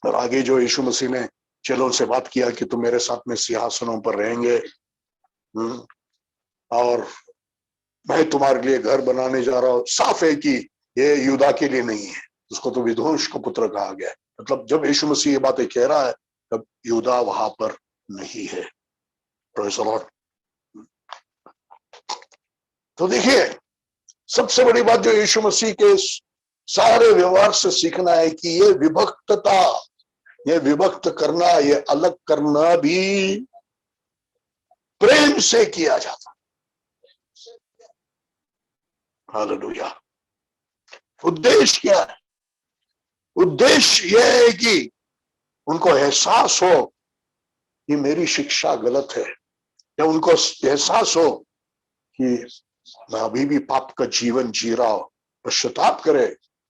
और आगे जो यीशु मसीह ने चेलों से बात किया कि तुम मेरे साथ में सिंहासनों पर रहेंगे, और मैं तुम्हारे लिए घर बनाने जा रहा हूं। साफ है कि ये यूदा के लिए नहीं है, उसको तो विध्वंस का पुत्र कहा गया है। मतलब जब यीशु मसीह ये बातें कह रहा है तब यूदा वहां पर नहीं है। Praise the Lord. तो देखिए, सबसे बड़ी बात जो यीशु मसीह के सारे व्यवहार से सीखना है कि ये विभक्तता, ये विभक्त करना, ये अलग करना भी प्रेम से किया जाता। हालेलुया। उद्देश्य क्या है? उद्देश्य यह है कि उनको एहसास हो कि मेरी शिक्षा गलत है, या उनको एहसास हो कि मैं अभी भी पाप का जीवन जी रहा हूं, पश्चाताप करे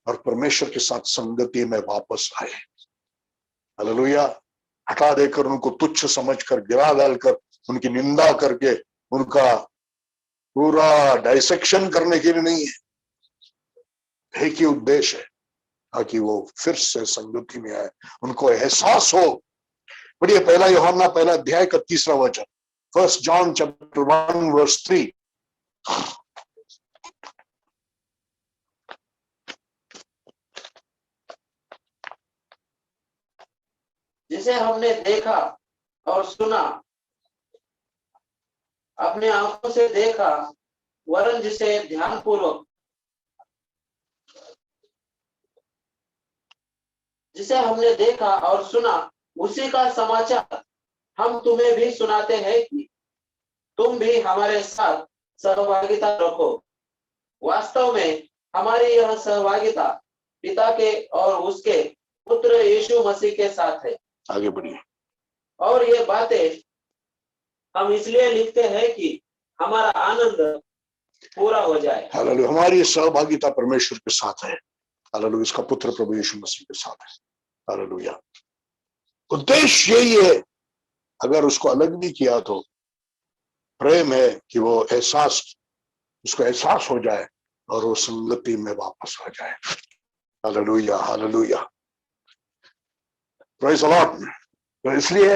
और परमेश्वर के साथ संगति में वापस आए। हालेलुया। हटा देकर, उनको तुच्छ समझकर, गिरा डालकर, उनकी निंदा करके, उनका पूरा डाइसेक्शन करने के लिए नहीं है। एक ही उद्देश्य है, ताकि वो फिर से संगति में आए, उनको एहसास हो। पढ़िए पहला यूहन्ना पहला अध्याय का 3रा वचन, 1 John chapter 1 verse 3। जिसे हमने देखा और सुना, अपने आंखों से देखा, वरन जिसे ध्यानपूर्वक, जिसे हमने देखा और सुना, उसी का समाचार हम तुम्हें भी सुनाते हैं कि तुम भी हमारे साथ सहभागिता रखो। वास्तव में हमारी यह सहभागिता पिता के और उसके पुत्र यीशु मसीह के साथ है। आगे बढ़िए। और ये बातें हम इसलिए लिखते हैं कि हमारा आनंद पूरा हो जाए। हालेलुया। हमारी सहभागिता परमेश्वर के साथ है। हालेलुया। इसका पुत्र प्रभु यीशु मसीह के साथ है। हालेलुया। उद्देश्य यही है। अगर उसको अलग भी किया तो प्रेम है कि वो उसको एहसास हो जाए और वो संगति में वापस आ जाए। Hallelujah. Hallelujah. Praise the Lord. तो इसलिए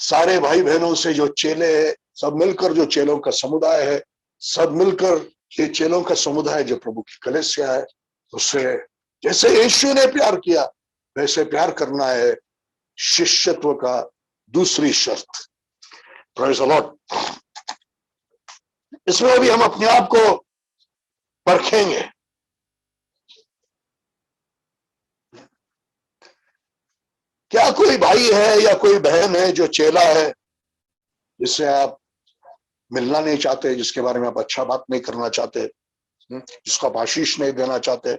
सारे भाई बहनों से जो चेले हैं, सब मिलकर जो चेलों का समुदाय है, सब मिलकर ये चेलों का समुदाय जो प्रभु की कलीसिया है, उससे जैसे यीशु ने प्यार किया वैसे प्यार करना है शिष्यत्व का दूसरी शर्त। Praise the Lord. इसमें भी हम अपने आप को परखेंगे। क्या कोई भाई है या कोई बहन है जो चेला है, जिससे आप मिलना नहीं चाहते, जिसके बारे में आप अच्छा बात नहीं करना चाहते, जिसको आप आशीष नहीं देना चाहते,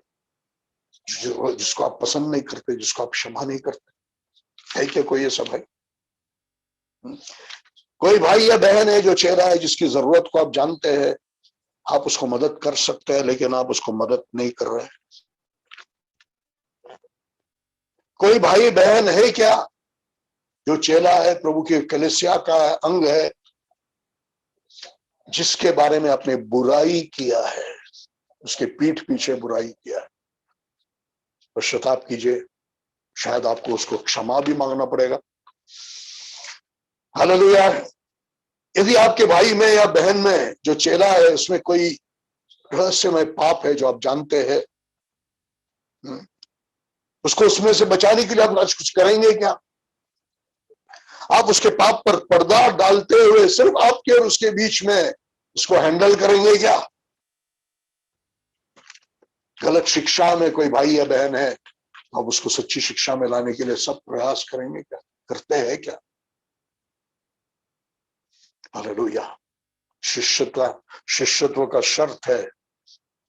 जिसको आप पसंद नहीं करते, जिसको आप क्षमा नहीं करते? है क्या कोई ऐसा भाई? कोई भाई या बहन है जो चेला है, जिसकी जरूरत को आप जानते हैं, आप उसको मदद कर सकते हैं, लेकिन आप उसको मदद नहीं कर रहे? कोई भाई बहन है क्या जो चेला है, प्रभु की कलीसिया का अंग है, जिसके बारे में आपने बुराई किया है, उसके पीठ पीछे बुराई किया है? पश्चाताप कीजिए, शायद आपको उसको क्षमा भी मांगना पड़ेगा। हालेलुया। यदि आपके भाई में या बहन में जो चेला है, उसमें कोई रहस्यमय पाप है जो आप जानते हैं, उसको उसमें से बचाने के लिए आप आज कुछ करेंगे क्या? आप उसके पाप पर पर्दा डालते हुए सिर्फ आपके और उसके बीच में उसको हैंडल करेंगे क्या? गलत शिक्षा में कोई भाई या बहन है, आप उसको सच्ची शिक्षा में लाने के लिए सब प्रयास करेंगे क्या? करते हैं क्या? हालेलुया। शिष्यत्व का शर्त है,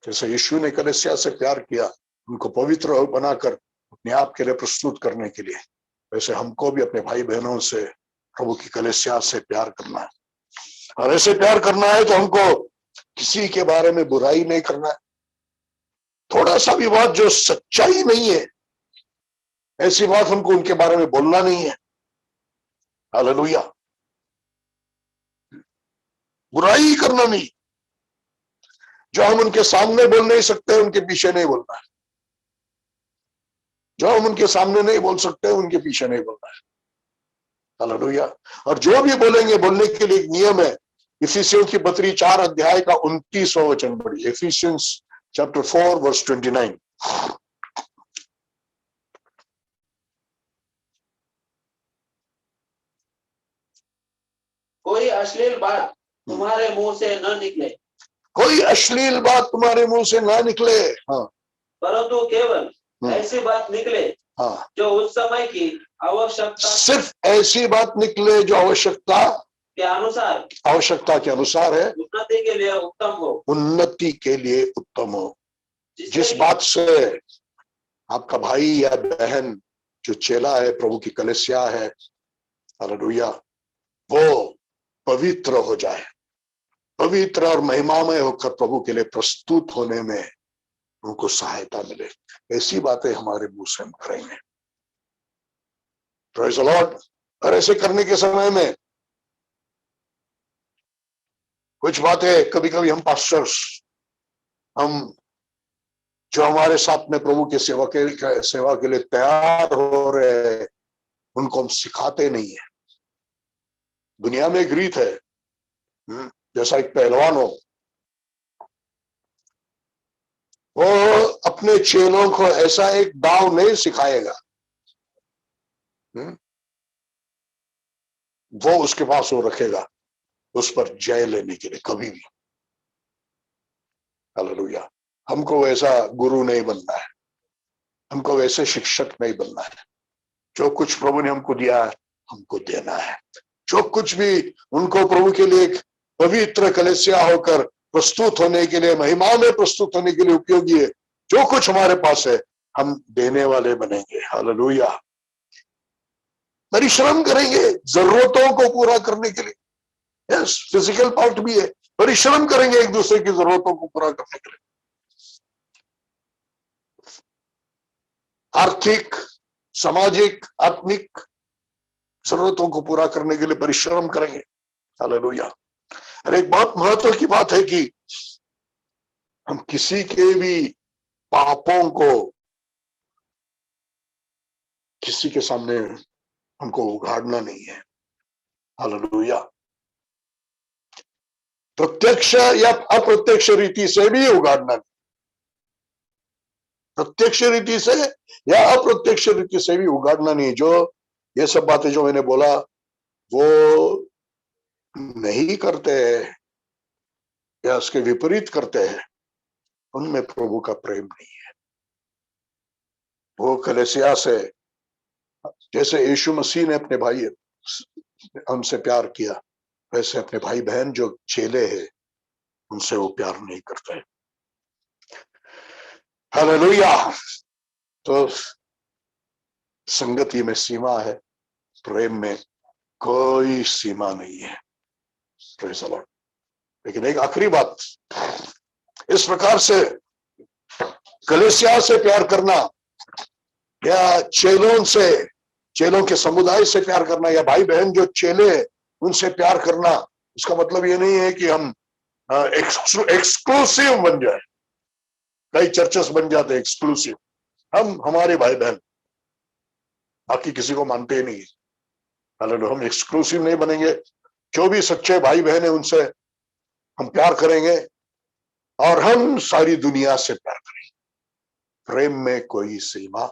जैसे यीशु ने कलीसिया से प्यार किया, उनको पवित्र बनाकर अपने आप के लिए प्रस्तुत करने के लिए, वैसे हमको भी अपने भाई बहनों से, प्रभु की कलीसिया से प्यार करना है। और ऐसे प्यार करना है तो हमको किसी के बारे में बुराई नहीं करना है। थोड़ा सा भी बात जो सच्चाई नहीं है, ऐसी बात हमको उनके बारे में बोलना नहीं है। हालेलुया। बुराई करना नहीं। जो हम उनके सामने बोल नहीं सकते उनके पीछे नहीं बोलना है। जो हम उनके सामने नहीं बोल सकते उनके पीछे नहीं बोलना है। हालेलुया। और जो भी बोलेंगे, बोलने के लिए एक नियम है। इफिसियों की पत्री 4 अध्याय का 29वां वचन पढ़िए। Ephesians chapter 4 verse 29। कोई अश्लील बात तुम्हारे मुंह से न निकले, कोई अश्लील बात तुम्हारे मुंह से ना निकले। हाँ, परंतु केवल ऐसी बात निकले हाँ, जो उस समय की आवश्यकता सिर्फ ऐसी बात निकले जो आवश्यकता के अनुसार है, उन्नति के लिए उत्तम हो। उन्नति के लिए उत्तम हो। जिस बात से आपका भाई या बहन जो चेला है, प्रभु की कलीसिया है, हालेलुया, वो पवित्र हो जाए, पवित्र और महिमामय होकर प्रभु के लिए प्रस्तुत होने में उनको सहायता मिले, ऐसी बातें हमारे मुंह से हम करेंगे। Praise the Lord. और ऐसे करने के समय में कुछ बातें कभी कभी हम पास्टर्स, हम जो हमारे साथ में प्रभु के सेवा के लिए तैयार हो रहे हैं, उनको हम सिखाते नहीं है। दुनिया में एक रीत है, जैसा एक पहलवान हो, वो अपने चेलों को ऐसा एक दाव नहीं सिखाएगा, वो उसके पास वो रखेगा उस पर जय लेने के लिए, कभी भी। हालेलुया। हमको वैसा गुरु नहीं बनना है, हमको वैसे शिक्षक नहीं बनना है। जो कुछ प्रभु ने हमको दिया है हमको देना है। जो कुछ भी उनको प्रभु के लिए एक पवित्र कलीसिया होकर प्रस्तुत होने के लिए, महिमा में प्रस्तुत होने के लिए उपयोगी है, जो कुछ हमारे पास है हम देने वाले बनेंगे। हालेलुया। परिश्रम करेंगे जरूरतों को पूरा करने के लिए। यस, फिजिकल पार्ट भी है, परिश्रम करेंगे एक दूसरे की जरूरतों को पूरा करने के लिए। आर्थिक, सामाजिक, आत्मिक जरूरतों को पूरा करने के लिए परिश्रम करेंगे। हालेलुया। और एक बहुत महत्व की बात है कि हम किसी के भी पापों को किसी के सामने हमको उघाड़ना नहीं है। हालेलुया। प्रत्यक्ष या अप्रत्यक्ष रीति से भी उघाड़ना नहीं, प्रत्यक्ष रीति से या अप्रत्यक्ष रीति से भी उघाड़ना नहीं। जो ये सब बातें जो मैंने बोला वो नहीं करते हैं या उसके विपरीत करते हैं, उनमें प्रभु का प्रेम नहीं है। वो कलीसिया से, जैसे यीशु मसीह ने अपने भाई हमसे प्यार किया, वैसे अपने भाई बहन जो चेले हैं उनसे वो प्यार नहीं करते। हालेलुया। तो संगति में सीमा है, प्रेम में कोई सीमा नहीं है। Praise the Lord. लेकिन एक आखिरी बात, इस प्रकार से कलीसिया से प्यार करना या चेलों के समुदाय से प्यार करना या भाई बहन जो चेले उनसे प्यार करना, इसका मतलब ये नहीं है कि हम एक्सक्लूसिव बन जाए। कई चर्चेस बन जाते हैं एक्सक्लूसिव, हम हमारे भाई बहन बाकी किसी को मानते ही नहीं। हालेलुया। हम एक्सक्लूसिव नहीं बनेंगे। जो भी सच्चे भाई बहन है उनसे हम प्यार करेंगे और हम सारी दुनिया से प्यार करेंगे। प्रेम में कोई सीमा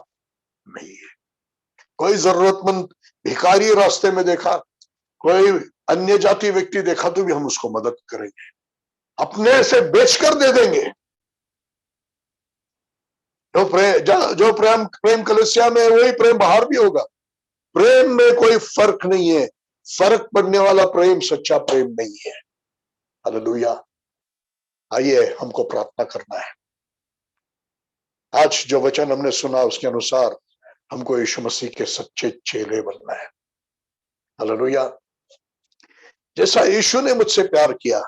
नहीं है। कोई जरूरतमंद भिखारी रास्ते में देखा, कोई अन्य जाति व्यक्ति देखा तो भी हम उसको मदद करेंगे, अपने से बेचकर दे देंगे। जो प्रेम कलीसिया में है वही प्रेम बाहर भी होगा। प्रेम में कोई फर्क नहीं है। फर्क पड़ने वाला प्रेम सच्चा प्रेम नहीं है। हालेलुया। आइए हमको प्रार्थना करना है। आज जो वचन हमने सुना उसके अनुसार हमको यीशु मसीह के सच्चे चेले बनना है। हालेलुया। जैसा यीशु ने मुझसे प्यार किया,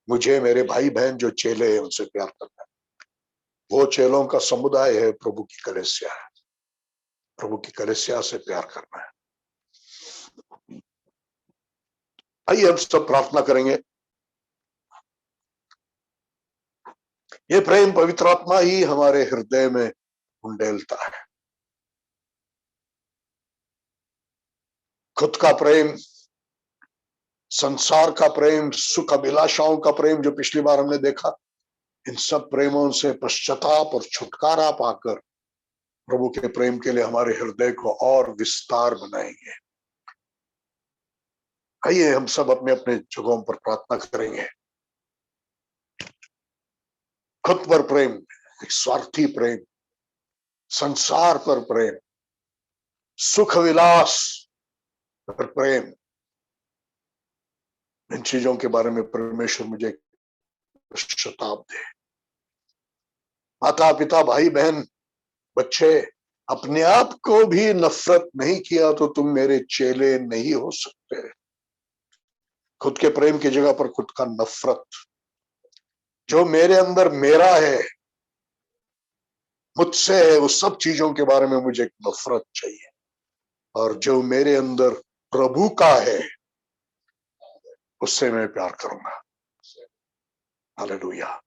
मुझे मेरे भाई बहन जो चेले हैं उनसे प्यार करना है। वो चेलों का समुदाय है, प्रभु की कलीसिया है। प्रभु की कलीसिया से प्यार करना है। आइए हम सब प्रार्थना करेंगे। ये प्रेम पवित्र आत्मा ही हमारे हृदय में उंडेलता है। खुद का प्रेम, संसार का प्रेम, सुख अभिलाषाओं का प्रेम जो पिछली बार हमने देखा, इन सब प्रेमों से पश्चाताप और छुटकारा पाकर प्रभु के प्रेम के लिए हमारे हृदय को और विस्तार बनाएंगे। आइए हम सब अपने अपने जगहों पर प्रार्थना करेंगे। खुद पर प्रेम, एक स्वार्थी प्रेम, संसार पर प्रेम, सुख विलास पर प्रेम, इन चीजों के बारे में परमेश्वर मुझे पश्चाताप दे। माता पिता, भाई बहन, बच्चे, अपने आप को भी नफरत नहीं किया तो तुम मेरे चेले नहीं हो सकते। खुद के प्रेम की जगह पर खुद का नफरत। जो मेरे अंदर मेरा है, मुझसे है, उस सब चीजों के बारे में मुझे नफरत चाहिए। और जो मेरे अंदर प्रभु का है, उससे मैं प्यार करूंगा। हालेलुया।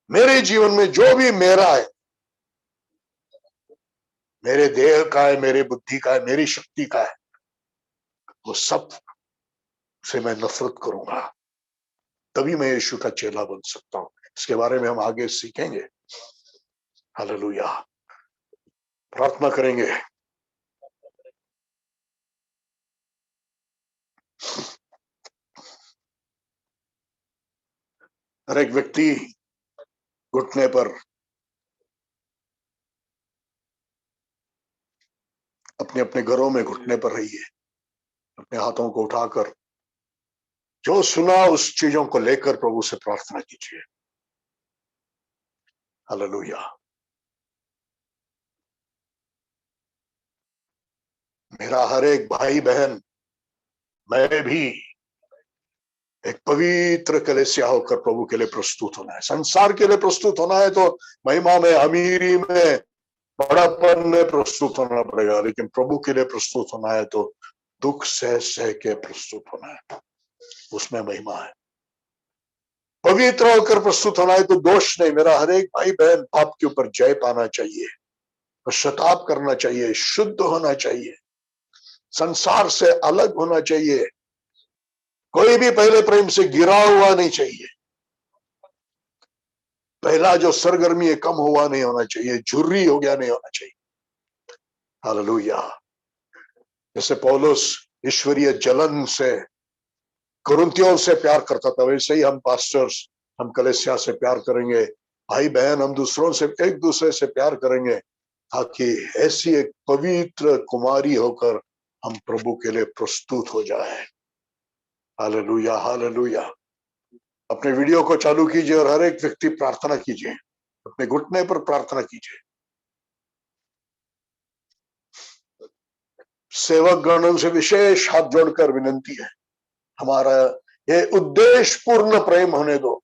मेरे जीवन में जो भी मेरा है, मेरे देह का है, मेरे बुद्धि का है, मेरी शक्ति का है, वो सब से मैं नफरत करूंगा। तभी मैं यीशु का चेला बन सकता हूं। इसके बारे में हम आगे सीखेंगे। हालेलुया। प्रार्थना करेंगे। हर एक व्यक्ति घुटने पर अपने अपने घरों में घुटने पर रहिए। अपने हाथों को उठाकर जो सुना उस चीजों को लेकर प्रभु से प्रार्थना कीजिए। हालेलुया। मेरा हर एक भाई बहन, मैं भी एक पवित्र कलीसिया होकर प्रभु के लिए प्रस्तुत होना है। संसार के लिए प्रस्तुत होना है तो महिमा में, अमीरी में, बड़ापन में प्रस्तुत होना पड़ेगा, लेकिन प्रभु के लिए प्रस्तुत होना है तो दुख सह सह के प्रस्तुत होना है, उसमें महिमा है। पवित्र होकर प्रस्तुत होना है तो दोष नहीं। मेरा हर एक भाई बहन पाप के ऊपर जय पाना चाहिए, पश्चाताप करना चाहिए, शुद्ध होना चाहिए, संसार से अलग होना चाहिए। कोई भी पहले प्रेम से गिरा हुआ नहीं चाहिए। पहला जो सरगर्मी है कम हुआ नहीं होना चाहिए, झुर्री हो गया नहीं होना चाहिए। हालेलुया। जैसे पौलुस ईश्वरीय जलन से कुरिन्थियों से प्यार करता था, वैसे ही हम पास्टर्स, हम कलीसिया से प्यार करेंगे। भाई बहन, हम दूसरों से, एक दूसरे से प्यार करेंगे, ताकि ऐसी एक पवित्र कुमारी होकर हम प्रभु के लिए प्रस्तुत हो जाए। Hallelujah, hallelujah. अपने वीडियो को चालू कीजिए और हर एक व्यक्ति प्रार्थना कीजिए, अपने घुटने पर प्रार्थना कीजिए। सेवक गणों से विशेष हाथ जोड़कर विनंती है, हमारा ये उद्देश्य पूर्ण प्रेम होने दो।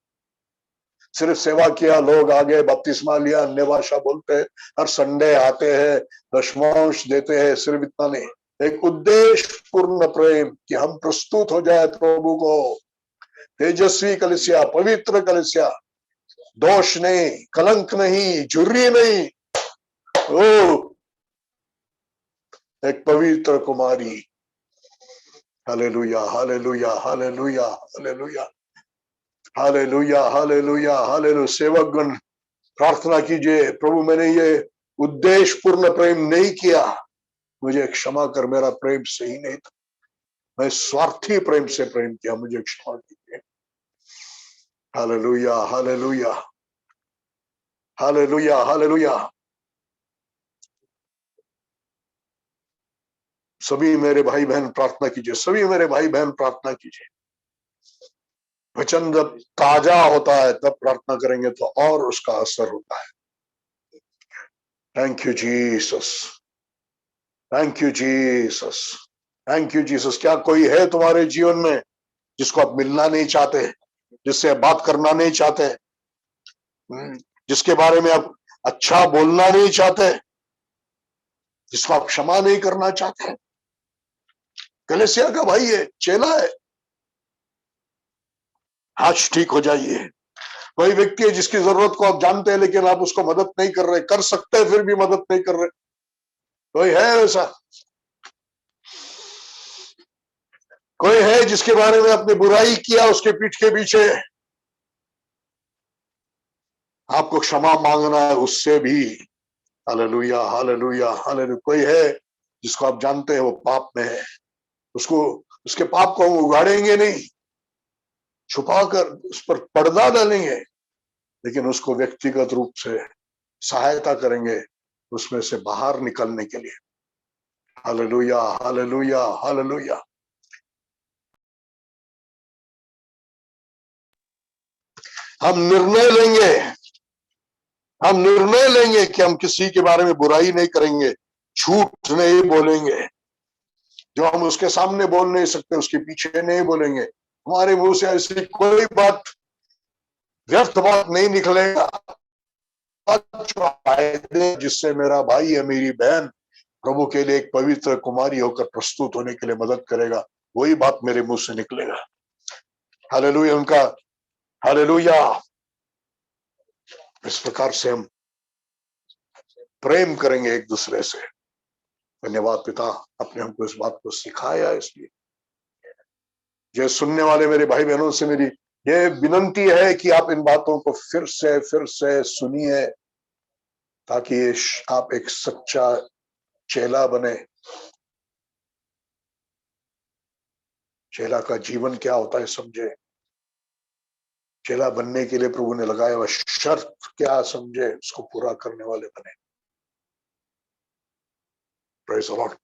सिर्फ सेवा किया, लोग आगे बपतिस्मा लिया, अन्य भाषा बोलते हैं, हर संडे आते हैं, दशमांश देते हैं, सिर्फ इतना नहीं। एक उद्देश्य पूर्ण प्रेम कि हम प्रस्तुत हो जाए प्रभु को। तेजस्वी कलीसिया, पवित्र कलीसिया, दोष नहीं, कलंक नहीं, झुर्री नहीं, ओ एक पवित्र कुमारी। Hallelujah, hallelujah, hallelujah, hallelujah, hallelujah, hallelujah, hallelujah. सेवकगण प्रार्थना कीजिए, प्रभु मैंने ये उद्देश्य पूर्ण प्रेम नहीं किया, मुझे क्षमा कर, मेरा प्रेम सही नहीं था, मैं स्वार्थी प्रेम से प्रेम किया, मुझे क्षमा कीजिए। Hallelujah, hallelujah, hallelujah, hallelujah. सभी मेरे भाई बहन प्रार्थना कीजिए, सभी मेरे भाई बहन प्रार्थना कीजिए। वचन जब ताजा होता है तब प्रार्थना करेंगे तो और उसका असर होता है। Thank you Jesus, thank you Jesus, thank you Jesus. क्या कोई है तुम्हारे जीवन में जिसको आप मिलना नहीं चाहते, जिससे आप बात करना नहीं चाहते, जिसके बारे में आप अच्छा बोलना नहीं चाहते? जिसको आप क्षमा नहीं करना चाहते हैं। कलीसिया का भाई है, चेला है, आज ठीक हो जाइए। वही व्यक्ति है जिसकी जरूरत को आप जानते हैं लेकिन आप उसको मदद नहीं कर रहे, कर सकते हैं फिर भी मदद नहीं कर रहे, कोई है वैसा? कोई है जिसके बारे में आपने बुराई किया, उसके पीठ के पीछे आपको क्षमा मांगना है उससे भी? Hallelujah, hallelujah, hallelujah. कोई है जिसको आप जानते हैं वो पाप में है, उसको, उसके पाप को हम उगाड़ेंगे नहीं, छुपाकर उस पर पर्दा डालेंगे, लेकिन उसको व्यक्तिगत रूप से सहायता करेंगे उसमें से बाहर निकलने के लिए। Hallelujah, hallelujah, hallelujah. हम निर्णय लेंगे, हम निर्णय लेंगे कि हम किसी के बारे में बुराई नहीं करेंगे, झूठ नहीं बोलेंगे, जो हम उसके सामने बोल नहीं सकते उसके पीछे नहीं बोलेंगे। हमारे मुंह से ऐसी कोई बात, व्यर्थ बात नहीं निकलेगा जिससे मेरा भाई या मेरी बहन प्रभु के लिए एक पवित्र कुमारी होकर प्रस्तुत होने के लिए मदद करेगा, वही बात मेरे मुंह से निकलेगा। हालेलुया, उनका हालेलुया। इस प्रकार से हम प्रेम करेंगे एक दूसरे से। धन्यवाद पिता, आपने हमको इस बात को सिखाया, इसलिए ये सुनने वाले मेरे भाई बहनों से मेरी ये विनंती है कि आप इन बातों को फिर से सुनिए, ताकि आप एक सच्चा चेला बने। चेला का जीवन क्या होता है समझे, चेला बनने के लिए प्रभु ने लगाया हुआ शर्त क्या समझे, उसको पूरा करने वाले बने। Praise the Lord.